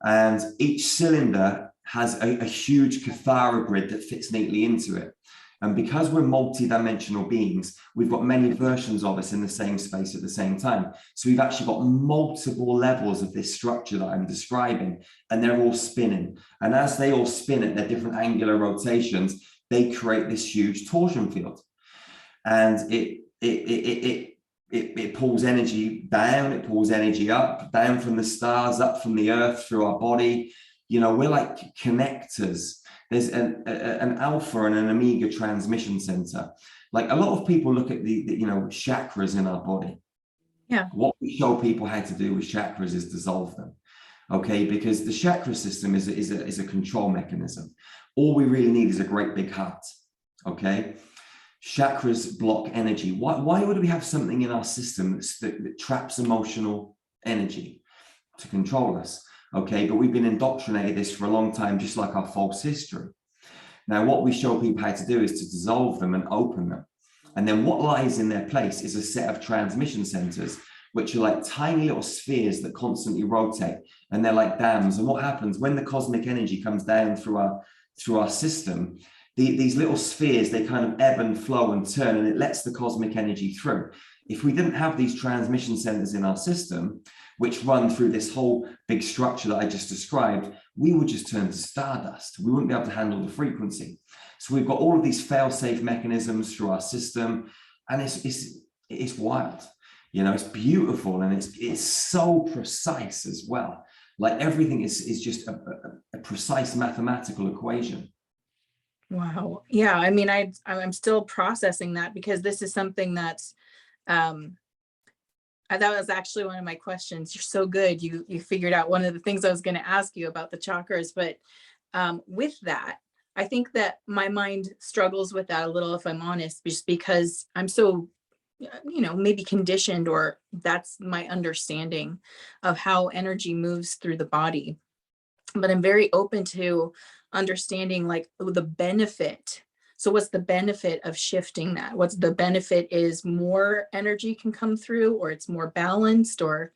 And each cylinder has a huge Cathara grid that fits neatly into it. And because we're multi-dimensional beings, we've got many versions of us in the same space at the same time. So we've actually got multiple levels of this structure that I'm describing, and they're all spinning. And as they all spin at their different angular rotations, they create this huge torsion field. And it pulls energy down, it pulls energy up, down from the stars, up from the earth, through our body. You know, we're like connectors. There's an alpha and an omega transmission center. Like, a lot of people look at the chakras in our body. Yeah. What we show people how to do with chakras is dissolve them. Okay, because the chakra system is a control mechanism. All we really need is a great big heart. Okay. Chakras block energy. Why would we have something in our system that traps emotional energy to control us? Okay, but we've been indoctrinated this for a long time, just like our false history. Now, what we show people how to do is to dissolve them and open them. And then what lies in their place is a set of transmission centers, which are like tiny little spheres that constantly rotate, and they're like dams. And what happens when the cosmic energy comes down through our system, these little spheres, they kind of ebb and flow and turn, and it lets the cosmic energy through. If we didn't have these transmission centers in our system, which run through this whole big structure that I just described, we would just turn to stardust. We wouldn't be able to handle the frequency. So we've got all of these fail-safe mechanisms through our system, and it's wild. You know, it's beautiful, and it's so precise as well. Like, everything is just a precise mathematical equation. Wow. Yeah. I mean, I'm still processing that, because this is something that's, that was actually one of my questions. You're so good. You figured out one of the things I was going to ask you about the chakras. But with that, I think that my mind struggles with that a little, if I'm honest, just because I'm so, maybe conditioned, or that's my understanding of how energy moves through the body. But I'm very open to understanding, like, the benefit. So what's the benefit of shifting that? What's the benefit? Is more energy can come through, or it's more balanced, or?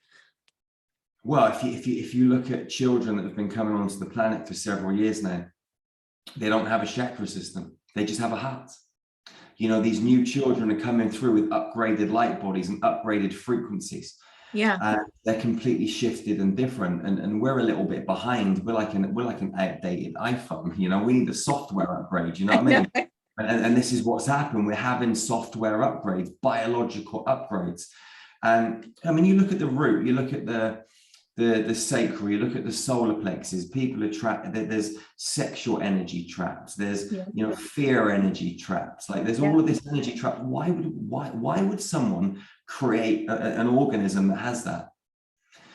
Well, if you look at children that have been coming onto the planet for several years now, they don't have a chakra system. They just have a heart. You know, these new children are coming through with upgraded light bodies and upgraded frequencies. Yeah. And they're completely shifted and different. And we're a little bit behind. We're like an outdated iPhone. You know, we need a software upgrade. You know what I mean? And this is what's happened. We're having software upgrades, biological upgrades. And I mean, you look at the root, you look at the sacral, you look at the solar plexus, people are trapped. There's sexual energy traps. There's, fear energy traps. Like, there's all of this energy trap. Why would someone create an organism that has that?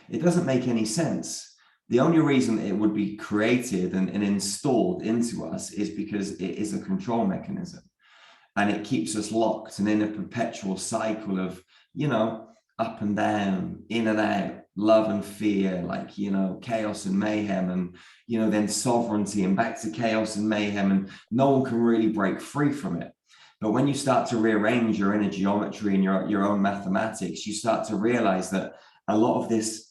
It doesn't make any sense. The only reason it would be created and installed into us is because it is a control mechanism, and it keeps us locked and in a perpetual cycle of, up and down, in and out, love and fear, like, chaos and mayhem, and, then sovereignty and back to chaos and mayhem, and no one can really break free from it. But when you start to rearrange your inner geometry and your own mathematics, you start to realize that a lot of this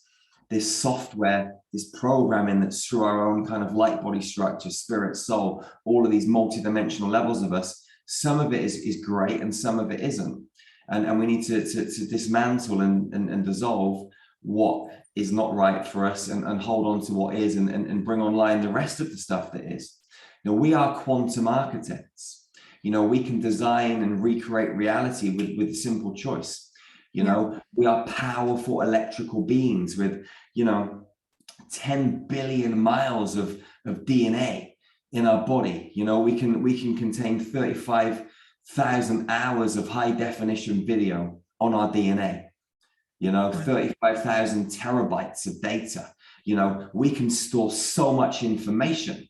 software, this programming that's through our own kind of light body structure, spirit, soul, all of these multidimensional levels of us, some of it is great and some of it isn't. And we need to dismantle and dissolve what is not right for us, and hold on to what is, and bring online the rest of the stuff that is. We are quantum architects. We can design and recreate reality with a simple choice. We are powerful electrical beings with, 10 billion miles of DNA in our body. We can contain 35,000 hours of high definition video on our DNA. 35,000 terabytes of data. We can store so much information.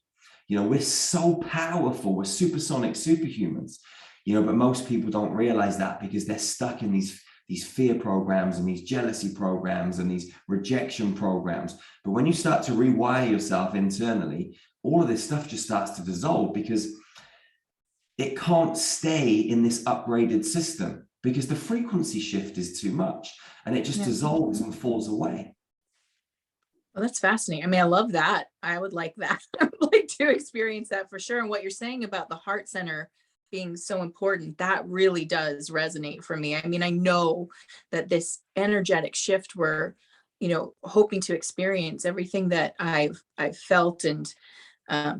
We're so powerful. We're supersonic superhumans. but most people don't realize that because they're stuck in these fear programs and these jealousy programs and these rejection programs. But when you start to rewire yourself internally, all of this stuff just starts to dissolve, because it can't stay in this upgraded system because the frequency shift is too much, and it just dissolves and falls away. Well, that's fascinating. I mean, I love that. I would like that. I would like to experience that for sure. And what you're saying about the heart center being so important, that really does resonate for me. I mean, I know that this energetic shift we're, hoping to experience, everything that I've felt and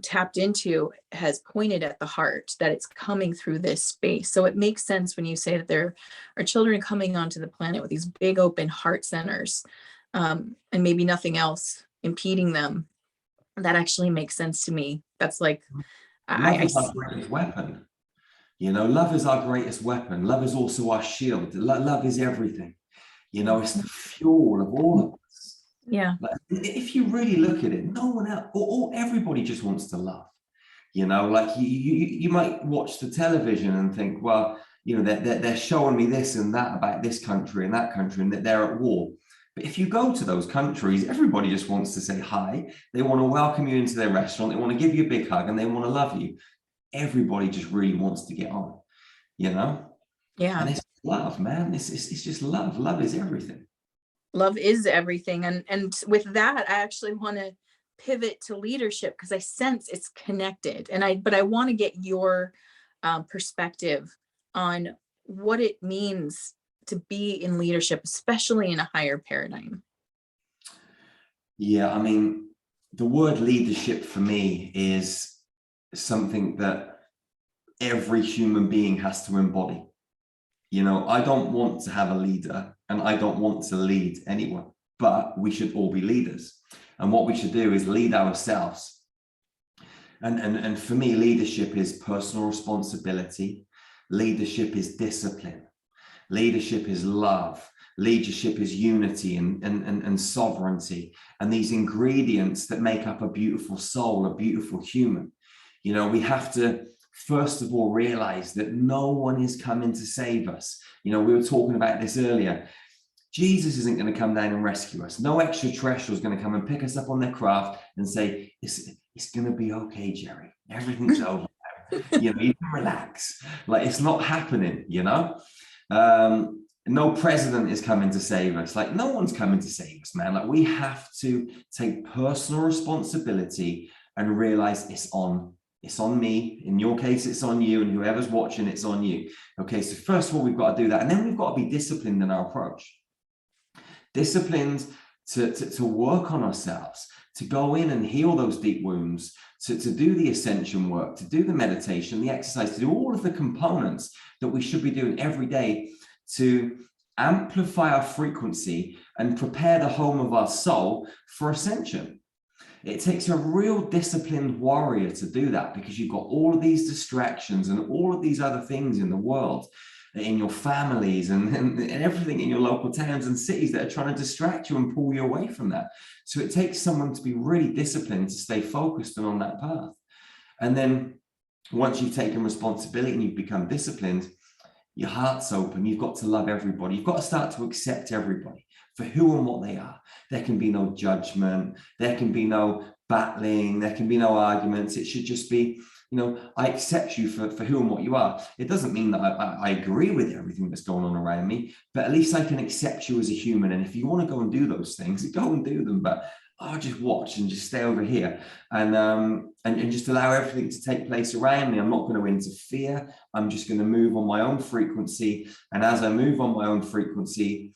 tapped into has pointed at the heart, that it's coming through this space. So it makes sense when you say that there are children coming onto the planet with these big open heart centers, and maybe nothing else impeding them. That actually makes sense to me. That's like, Love is our greatest weapon. Love is our greatest weapon. Love is also our shield. Love is everything. It's the fuel of all of us. Yeah. Like, if you really look at it, no one else, or everybody just wants to love. Like you might watch the television and think, well, they're showing me this and that about this country and that country, and that they're at war. But if you go to those countries, everybody just wants to say hi. They want to welcome you into their restaurant. They want to give you a big hug, and they want to love you. Everybody just really wants to get on, Yeah. And it's love, man. It's just love. Love is everything. Love is everything. And with that, I actually want to pivot to leadership, because I sense it's connected. But I want to get your perspective on what it means to be in leadership, especially in a higher paradigm. Yeah, I mean, the word leadership for me is something that every human being has to embody. I don't want to have a leader, and I don't want to lead anyone, but we should all be leaders. And what we should do is lead ourselves. And for me, leadership is personal responsibility. Leadership is discipline. Leadership is love. Leadership is unity and sovereignty. And these ingredients that make up a beautiful soul, a beautiful human. We have to, first of all, realize that no one is coming to save us. We were talking about this earlier. Jesus isn't going to come down and rescue us. No extraterrestrial is going to come and pick us up on their craft and say, it's going to be okay, Jerry. Everything's over. You can relax. Like, it's not happening, No president is coming to save us. Like, no one's coming to save us, man. Like, we have to take personal responsibility and realize it's on me. In your case, it's on you, and whoever's watching, it's on you. Okay, so first of all, we've got to do that. And then we've got to be disciplined in our approach. Disciplined to work on ourselves, to go in and heal those deep wounds, to do the ascension work, to do the meditation, the exercise, to do all of the components that we should be doing every day to amplify our frequency and prepare the home of our soul for ascension. It takes a real disciplined warrior to do that, because you've got all of these distractions and all of these other things in the world, in your families and everything in your local towns and cities that are trying to distract you and pull you away from that. So it takes someone to be really disciplined to stay focused and on that path. And then once you've taken responsibility and you've become disciplined, your heart's open. You've got to love everybody. You've got to start to accept everybody for who and what they are. There can be no judgment. There can be no battling. There can be no arguments. It should just be, I accept you for who and what you are. It doesn't mean that I agree with everything that's going on around me, but at least I can accept you as a human. And if you want to go and do those things, go and do them. But I'll just watch and just stay over here and just allow everything to take place around me. I'm not going to interfere. I'm just going to move on my own frequency. And as I move on my own frequency,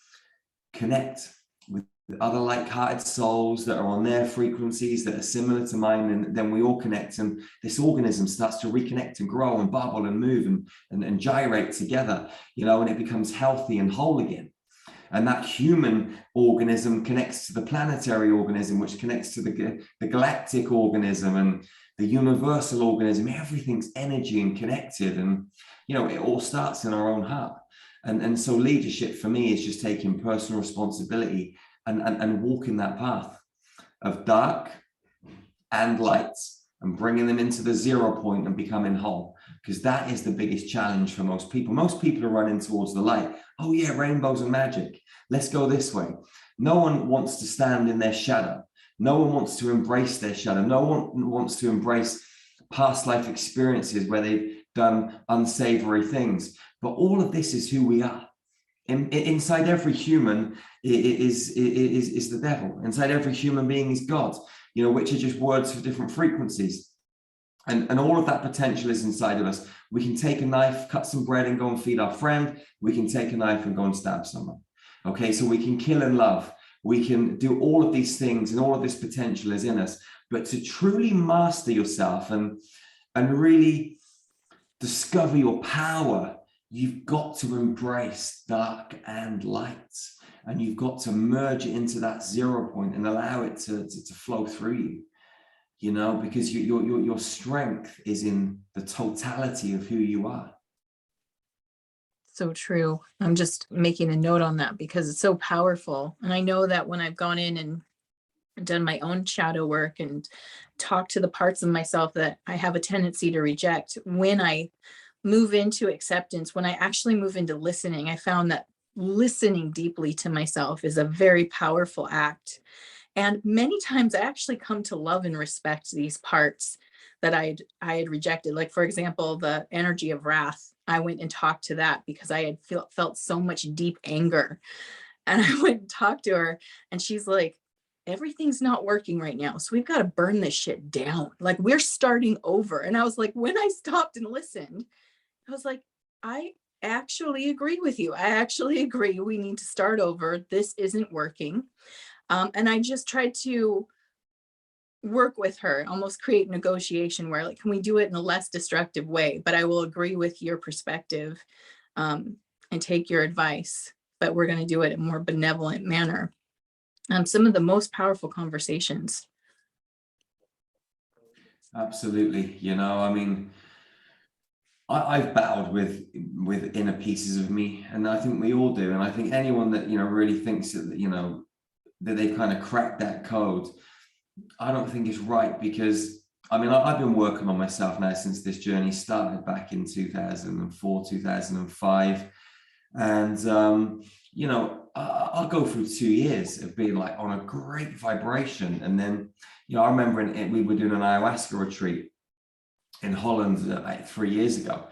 connect with other like-hearted souls that are on their frequencies that are similar to mine, and then we all connect, and this organism starts to reconnect and grow and bubble and move and gyrate together, and it becomes healthy and whole again. And that human organism connects to the planetary organism, which connects to the galactic organism and the universal organism. Everything's energy and connected, and it all starts in our own heart. And so leadership for me is just taking personal responsibility and walking that path of dark and light, and bringing them into the 0 point and becoming whole, because that is the biggest challenge for most people. Most people are running towards the light. Oh yeah, rainbows and magic. Let's go this way. No one wants to stand in their shadow. No one wants to embrace their shadow. No one wants to embrace past life experiences where they've done unsavory things. But all of this is who we are. Inside every human is the devil. Inside every human being is God, you know, which are just words for different frequencies. And all of that potential is inside of us. We can take a knife, cut some bread and go and feed our friend. We can take a knife and go and stab someone. Okay, so we can kill and love. We can do all of these things, and all of this potential is in us. But to truly master yourself and really discover your power, you've got to embrace dark and light, and you've got to merge it into that 0 point and allow it to flow through you, you know, because your strength is in the totality of who you are. So true. I'm just making a note on that because it's so powerful. And I know that when I've gone in and done my own shadow work and talked to the parts of myself that I have a tendency to reject, when I move into acceptance, when I actually move into listening, I found that listening deeply to myself is a very powerful act. And many times I actually come to love and respect these parts that I had rejected. Like, for example, the energy of wrath. I went and talked to that because I had felt so much deep anger. And I went and talked to her, and she's like, everything's not working right now. So we've got to burn this shit down. Like, we're starting over. And I was like, when I stopped and listened, I was like, I actually agree with you. I actually agree. We need to start over. This isn't working. And I just tried to work with her, almost create negotiation where, like, can we do it in a less destructive way? But I will agree with your perspective, and take your advice, but we're going to do it in a more benevolent manner. Some of the most powerful conversations. Absolutely. You know, I mean, I've battled with inner pieces of me, and I think we all do. And I think anyone that, you know, really thinks that, you know, that they've kind of cracked that code, I don't think it's right, because I mean, I've been working on myself now since this journey started back in 2004, 2005. And, you know, I'll go through 2 years of being like on a great vibration. And then, you know, I remember we were doing an ayahuasca retreat in Holland like 3 years ago.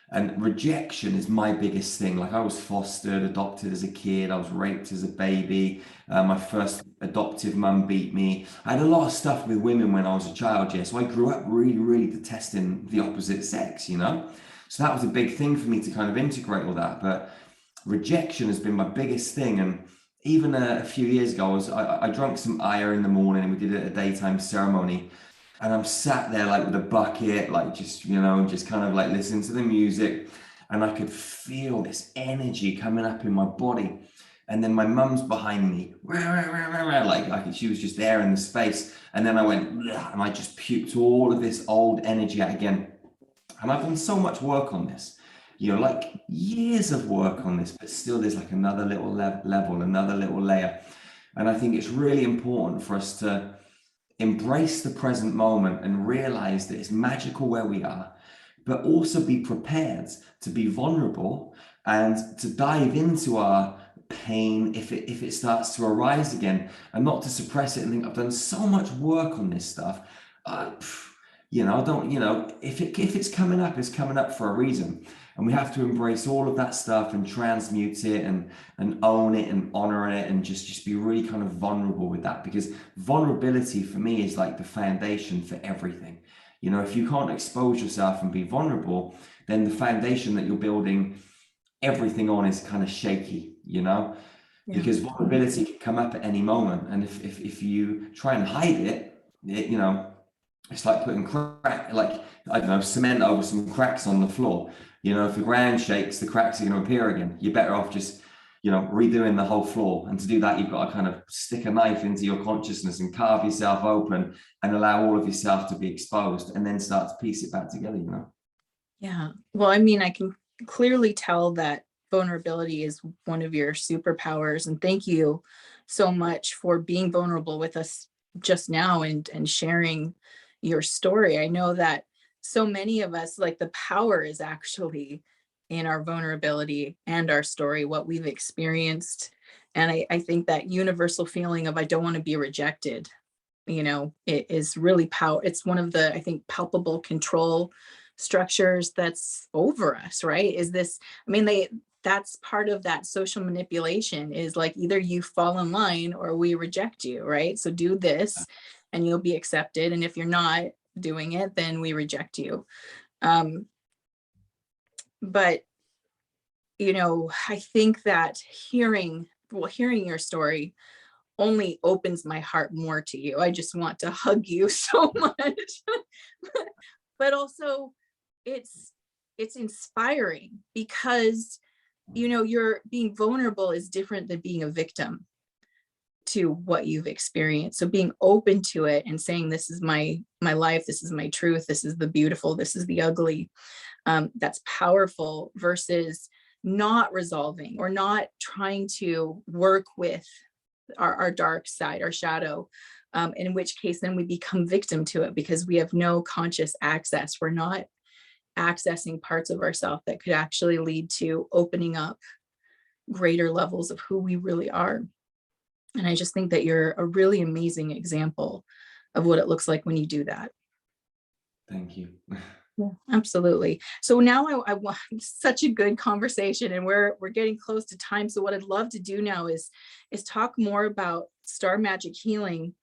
And rejection is my biggest thing. Like, I was fostered, adopted as a kid. I was raped as a baby. My first adoptive mum beat me. I had a lot of stuff with women when I was a child, yeah. So I grew up really, really detesting the opposite sex, you know? So that was a big thing for me to kind of integrate all that. But rejection has been my biggest thing. And even a few years ago, I drank some aya in the morning, and we did a daytime ceremony. And I'm sat there like with a bucket, like just, you know, just kind of like listening to the music. And I could feel this energy coming up in my body. And then my mum's behind me, like she was just there in the space. And then I went, and I just puked all of this old energy out again. And I've done so much work on this, you know, like years of work on this, but still there's like another little level, another little layer. And I think it's really important for us to embrace the present moment and realize that it's magical where we are, but also be prepared to be vulnerable and to dive into our pain if it starts to arise again, and not to suppress it and think, I've done so much work on this stuff. You know, don't, you know, if it's coming up, it's coming up for a reason. And we have to embrace all of that stuff and transmute it and own it and honor it, and just be really kind of vulnerable with that, because vulnerability for me is like the foundation for everything. You know, if you can't expose yourself and be vulnerable, then the foundation that you're building everything on is kind of shaky, you know, because vulnerability can come up at any moment. And if you try and hide it, you know, it's like putting like, I don't know, cement over some cracks on the floor. You know, if the ground shakes, the cracks are going to appear again. You're better off just, you know, redoing the whole floor. And to do that, you've got to kind of stick a knife into your consciousness and carve yourself open and allow all of yourself to be exposed, and then start to piece it back together, you know? Yeah. Well, I mean, I can clearly tell that vulnerability is one of your superpowers. And thank you so much for being vulnerable with us just now and sharing your story. I know that so many of us, like, the power is actually in our vulnerability and our story, what we've experienced. And I think that universal feeling of I don't want to be rejected, it is really power. It's one of the, I think, palpable control structures that's over us, right? Is this, I mean, that's part of that social manipulation, is like, either you fall in line or we reject you, right? So do this and you'll be accepted. And if you're not doing it, then we reject you. But I think that hearing your story only opens my heart more to you. I just want to hug you so much. But also it's inspiring, because you're being vulnerable is different than being a victim to what you've experienced. So being open to it and saying, this is my life, this is my truth, this is the beautiful, this is the ugly, that's powerful, versus not resolving or not trying to work with our dark side, our shadow, in which case then we become victim to it because we have no conscious access. We're not accessing parts of ourselves that could actually lead to opening up greater levels of who we really are. And I just think that you're a really amazing example of what it looks like when you do that. Thank you. Yeah, absolutely. So now I want such a good conversation, and we're getting close to time. So what I'd love to do now is talk more about Star Magic Healing,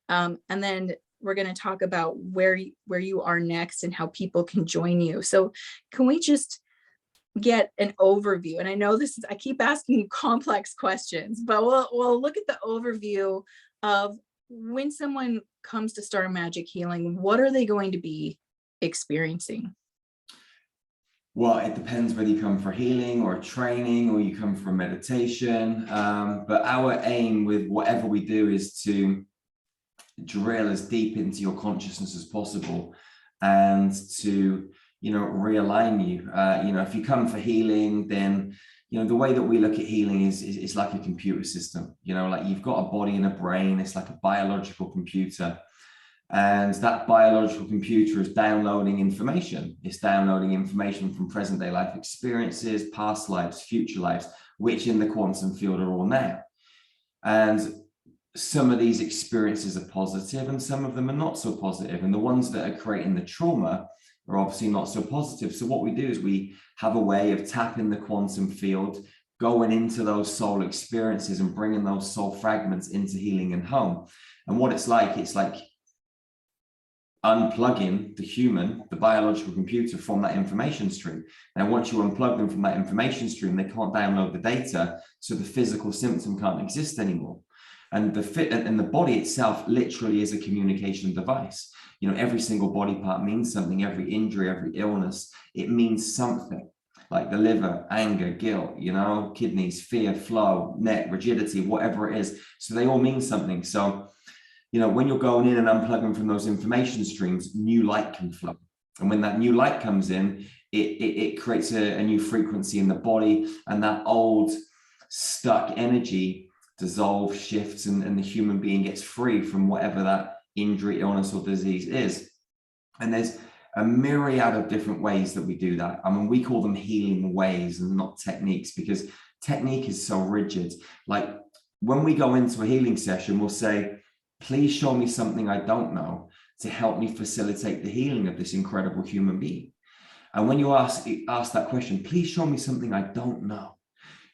and then we're going to talk about where you are next and how people can join you. So can we just get an overview? And I know I keep asking you complex questions, but we'll look at the overview of when someone comes to Star Magic Healing, what are they going to be experiencing? Well, it depends whether you come for healing or training or you come for meditation. But our aim with whatever we do is to drill as deep into your consciousness as possible and to, realign you. If you come for healing, then, the way that we look at healing is like a computer system, like you've got a body and a brain. It's like a biological computer. And that biological computer is downloading information. It's downloading information from present day life experiences, past lives, future lives, which in the quantum field are all now. And some of these experiences are positive and some of them are not so positive. And the ones that are creating the trauma are obviously not so positive. So what we do is we have a way of tapping the quantum field, going into those soul experiences and bringing those soul fragments into healing and home. And what it's like unplugging the biological computer from that information stream. Now, once you unplug them from that information stream, they can't download the data, so the physical symptom can't exist anymore. And the body itself literally is a communication device. Every single body part means something. Every injury, every illness, it means something. Like the liver, anger, guilt, kidneys, fear, flow, neck, rigidity, whatever it is. So they all mean something. So when you're going in and unplugging from those information streams, new light can flow. And when that new light comes in, it creates a new frequency in the body, and that old stuck energy dissolves, shifts, and the human being gets free from whatever that injury, illness, or disease is. And there's a myriad of different ways that we do that. I mean, we call them healing ways and not techniques, because technique is so rigid. Like when we go into a healing session, we'll say, please show me something I don't know to help me facilitate the healing of this incredible human being. And when you ask that question, please show me something I don't know,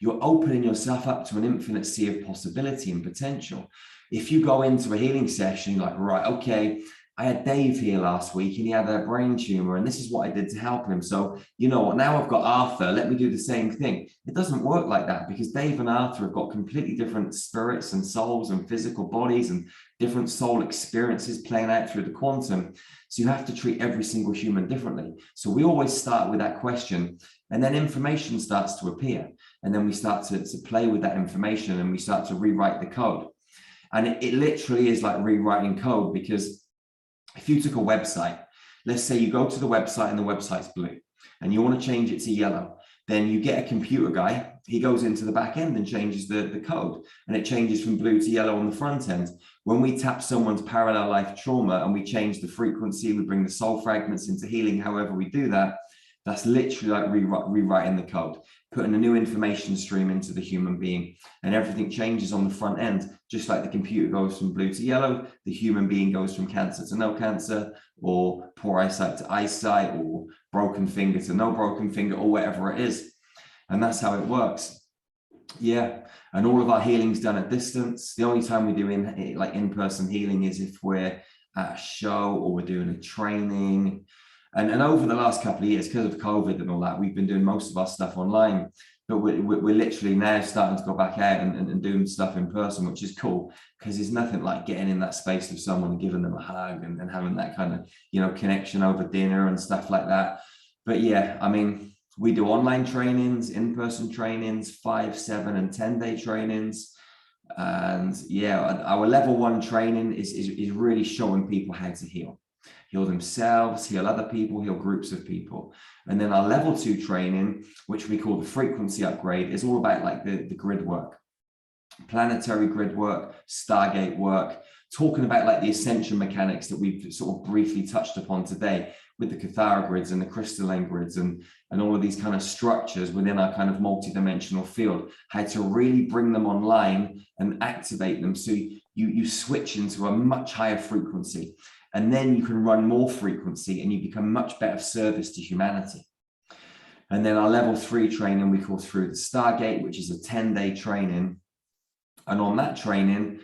you're opening yourself up to an infinite sea of possibility and potential. If you go into a healing session, you're like, right, okay, I had Dave here last week and he had a brain tumor and this is what I did to help him. So, you know what, now I've got Arthur, let me do the same thing. It doesn't work like that, because Dave and Arthur have got completely different spirits and souls and physical bodies and different soul experiences playing out through the quantum. So you have to treat every single human differently. So we always start with that question, and then information starts to appear. And then we start to play with that information and we start to rewrite the code. And it literally is like rewriting code, because if you took a website, let's say you go to the website and the website's blue and you want to change it to yellow, then you get a computer guy, he goes into the back end and changes the code, and it changes from blue to yellow on the front end. When we tap someone's parallel life trauma and we change the frequency, we bring the soul fragments into healing, however we do that, that's literally like rewriting the code, putting a new information stream into the human being, and everything changes on the front end. Just like the computer goes from blue to yellow, the human being goes from cancer to no cancer, or poor eyesight to eyesight, or broken finger to no broken finger, or whatever it is. And that's how it works. Yeah. And all of our healing's done at distance. The only time we do in-person healing is if we're at a show or we're doing a training. And over the last couple of years, because of COVID and all that, we've been doing most of our stuff online, but we're literally now starting to go back out and doing stuff in person, which is cool, because there's nothing like getting in that space with someone and giving them a hug and having that kind of, you know, connection over dinner and stuff like that. But yeah, I mean, we do online trainings, in-person trainings, 5, 7, and 10-day trainings. And yeah, our level 1 training is really showing people how to heal themselves, heal other people, heal groups of people. And then our level 2 training, which we call the frequency upgrade, is all about like the grid work, planetary grid work, Stargate work, talking about like the ascension mechanics that we've sort of briefly touched upon today with the Cathara grids and the crystalline grids and all of these kind of structures within our kind of multidimensional field, how to really bring them online and activate them so you switch into a much higher frequency. And then you can run more frequency and you become much better service to humanity. And then our level 3 training, we call Through the Stargate, which is a 10-day training. And on that training,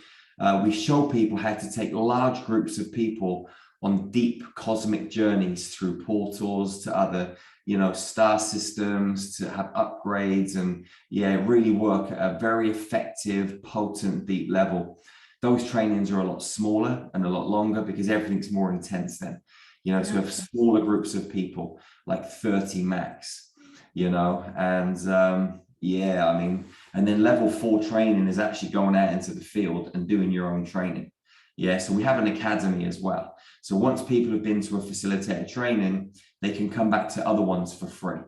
we show people how to take large groups of people on deep cosmic journeys through portals to other, you know, star systems, to have upgrades and yeah, really work at a very effective, potent, deep level. Those trainings are a lot smaller and a lot longer because everything's more intense then, you know, so we have smaller groups of people, like 30 max, you know, and yeah, I mean, and then level 4 training is actually going out into the field and doing your own training. Yeah, so we have an academy as well. So once people have been to a facilitator training, they can come back to other ones for free.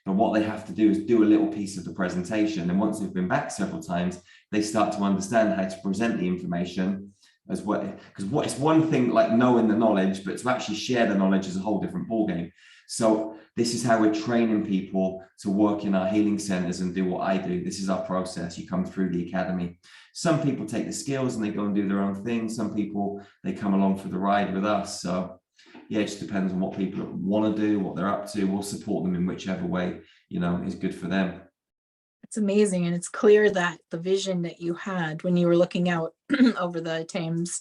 But what they have to do is do a little piece of the presentation. And once they've been back several times, they start to understand how to present the information as well. Because what it's one thing like knowing the knowledge, but to actually share the knowledge is a whole different ballgame. So this is how we're training people to work in our healing centers and do what I do. This is our process. You come through the academy. Some people take the skills and they go and do their own thing. Some people, they come along for the ride with us. So yeah, it just depends on what people want to do, what they're up to. We'll support them in whichever way, you know, is good for them. It's amazing. And it's clear that the vision that you had when you were looking out over the Thames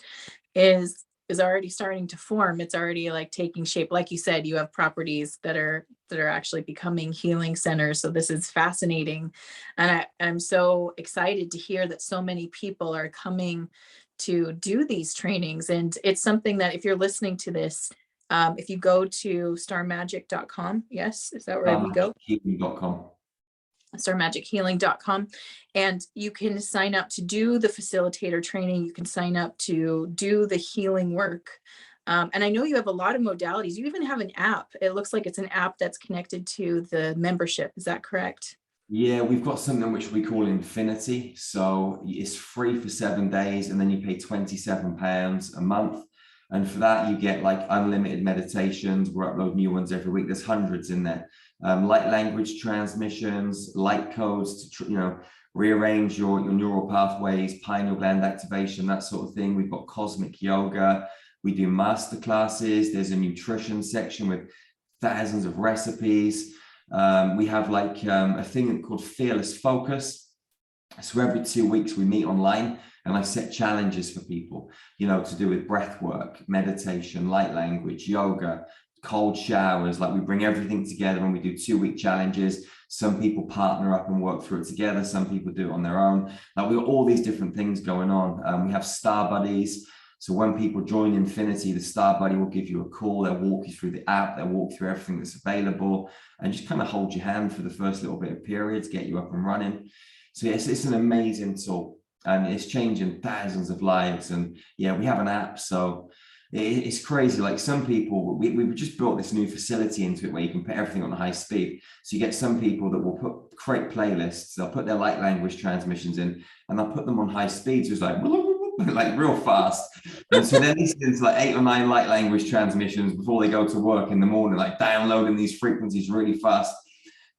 is already starting to form. It's already like taking shape. Like you said, you have properties that are actually becoming healing centers. So this is fascinating. And I'm so excited to hear that so many people are coming to do these trainings. And it's something that if you're listening to this, if you go to starmagic.com, yes, is that where we go? Starmagichealing.com. starmagichealing.com, and you can sign up to do the facilitator training. You can sign up to do the healing work. And I know you have a lot of modalities. You even have an app. It looks like it's an app that's connected to the membership. Is that correct? Yeah, we've got something which we call Infinity. So it's free for 7 days and then you pay £27 a month. And for that, you get like unlimited meditations. We're uploading new ones every week. There's hundreds in there. Light language transmissions, light codes to, you know, rearrange your neural pathways, pineal gland activation, that sort of thing. We've got cosmic yoga. We do master classes. There's a nutrition section with thousands of recipes. We have like a thing called Fearless Focus. So every 2 weeks we meet online and I set challenges for people, you know, to do with breath work, meditation, light language, yoga, cold showers. Like we bring everything together and we do 2-week challenges. Some people partner up and work through it together. Some people do it on their own. Like we've got all these different things going on. We have star buddies. So when people join Infinity, the Star Buddy will give you a call. They'll walk you through the app. They'll walk through everything that's available and just kind of hold your hand for the first little bit of periods, get you up and running. So yes, it's an amazing tool and it's changing thousands of lives. And yeah, we have an app. So It's crazy. Like some people, we just built this new facility into it where you can put everything on high speed. So you get some people that will create playlists, they'll put their light language transmissions in and they'll put them on high speed. So it's like, like real fast. And so they're listening to like 8 or 9 light language transmissions before they go to work in the morning, like downloading these frequencies really fast.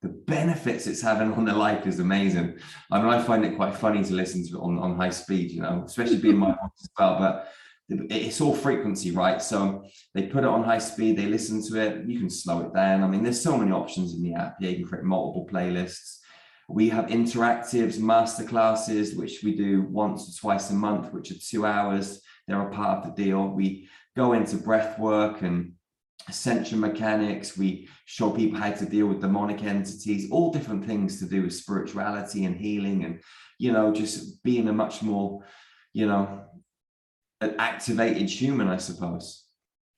The benefits it's having on their life is amazing. I mean, I find it quite funny to listen to it on high speed, you know, especially being my boss as well. But it's all frequency, right? So they put it on high speed, they listen to it, you can slow it down. I mean, there's so many options in the app. Yeah, you can create multiple playlists. We have interactives, masterclasses, which we do once or twice a month, which are 2 hours. They're a part of the deal. We go into breath work and ascension mechanics. We show people how to deal with demonic entities, all different things to do with spirituality and healing and, you know, just being a much more, you know, an activated human, I suppose.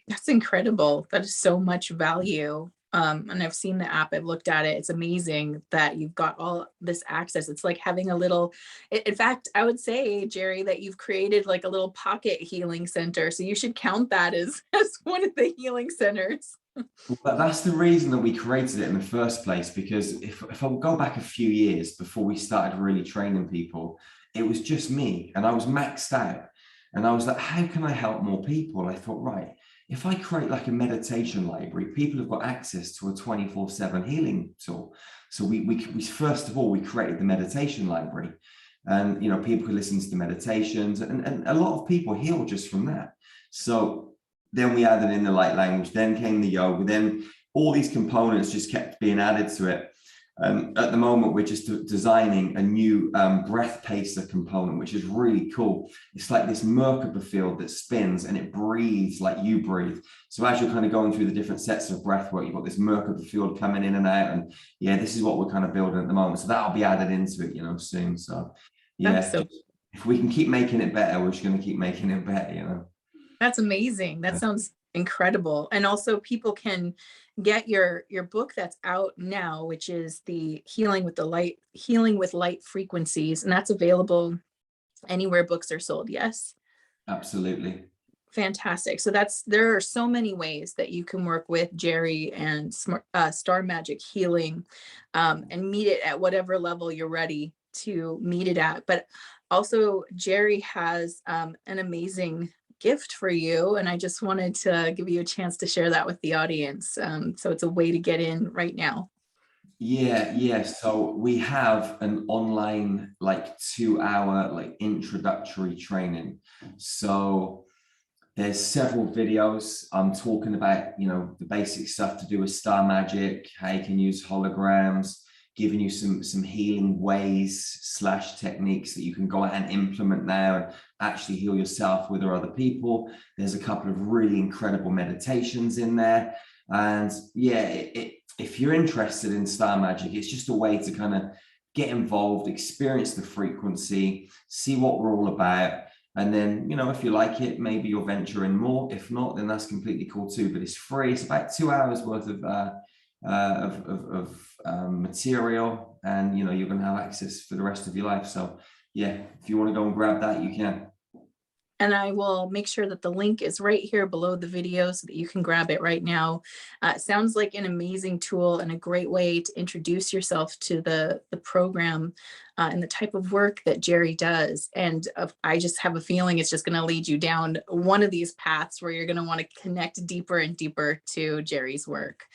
That's incredible. That is so much value. And I've seen the app, I've looked at it. It's amazing that you've got all this access. It's like having a little, in fact, I would say, Jerry, that you've created like a little pocket healing center. So you should count that as one of the healing centers. But that's the reason that we created it in the first place, because if I go back a few years before we started really training people, it was just me and I was maxed out. And I was like, how can I help more people? I thought, right, if I create like a meditation library, people have got access to a 24/7 healing tool. So we first of all, we created the meditation library, and, you know, people could listen to the meditations and a lot of people heal just from that. So then we added in the light language, then came the yoga, then all these components just kept being added to it. At the moment, we're just designing a new breath pacer component, which is really cool. It's like this Merkaba field that spins and it breathes like you breathe. So as you're kind of going through the different sets of breath work, you've got this Merkaba field coming in and out. And yeah, this is what we're kind of building at the moment. So that'll be added into it, you know, soon. So yeah, So if we can keep making it better, we're just going to keep making it better, you know. that's amazing. That sounds incredible. And also people can get your book that's out now, which is the Healing with Light Frequencies. And that's available anywhere books are sold. Yes. Absolutely. Fantastic. So there are so many ways that you can work with Jerry and Star Magic Healing, and meet it at whatever level you're ready to meet it at. But also Jerry has an amazing gift for you. And I just wanted to give you a chance to share that with the audience. So it's a way to get in right now. Yeah. So we have an online, like 2 hour, like introductory training. So there's several videos talking about, you know, the basic stuff to do with star magic, how you can use holograms, giving you some healing ways / techniques that you can go out and implement now and actually heal yourself with or other people. There's a couple of really incredible meditations in there. And yeah, if you're interested in star magic, it's just a way to kind of get involved, experience the frequency, see what we're all about. And then, you know, if you like it, maybe you'll venture in more. If not, then that's completely cool too. But it's free. It's about 2 hours worth of material, and, you know, you're going to have access for the rest of your life. So yeah, if you want to go and grab that, you can. And I will make sure that the link is right here below the video so that you can grab it right now. It sounds like an amazing tool and a great way to introduce yourself to the program and the type of work that Jerry does. And I just have a feeling it's just going to lead you down one of these paths where you're going to want to connect deeper and deeper to Jerry's work.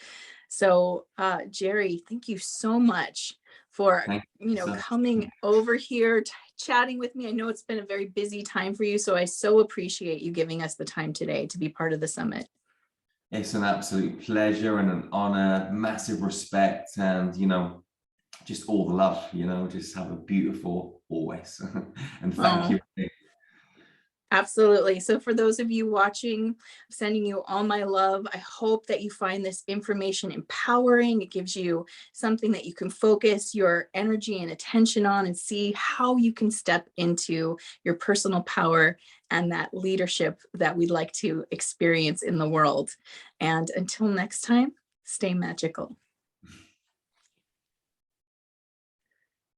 So Jerry, thank you so much for, you know, coming over here, chatting with me. I know it's been a very busy time for you, so I so appreciate you giving us the time today to be part of the summit. It's an absolute pleasure and an honor, massive respect, and, you know, just all the love, you know, just have a beautiful always. And thank you. Absolutely. So for those of you watching, I'm sending you all my love. I hope that you find this information empowering. It gives you something that you can focus your energy and attention on and see how you can step into your personal power and that leadership that we'd like to experience in the world. And until next time, stay magical.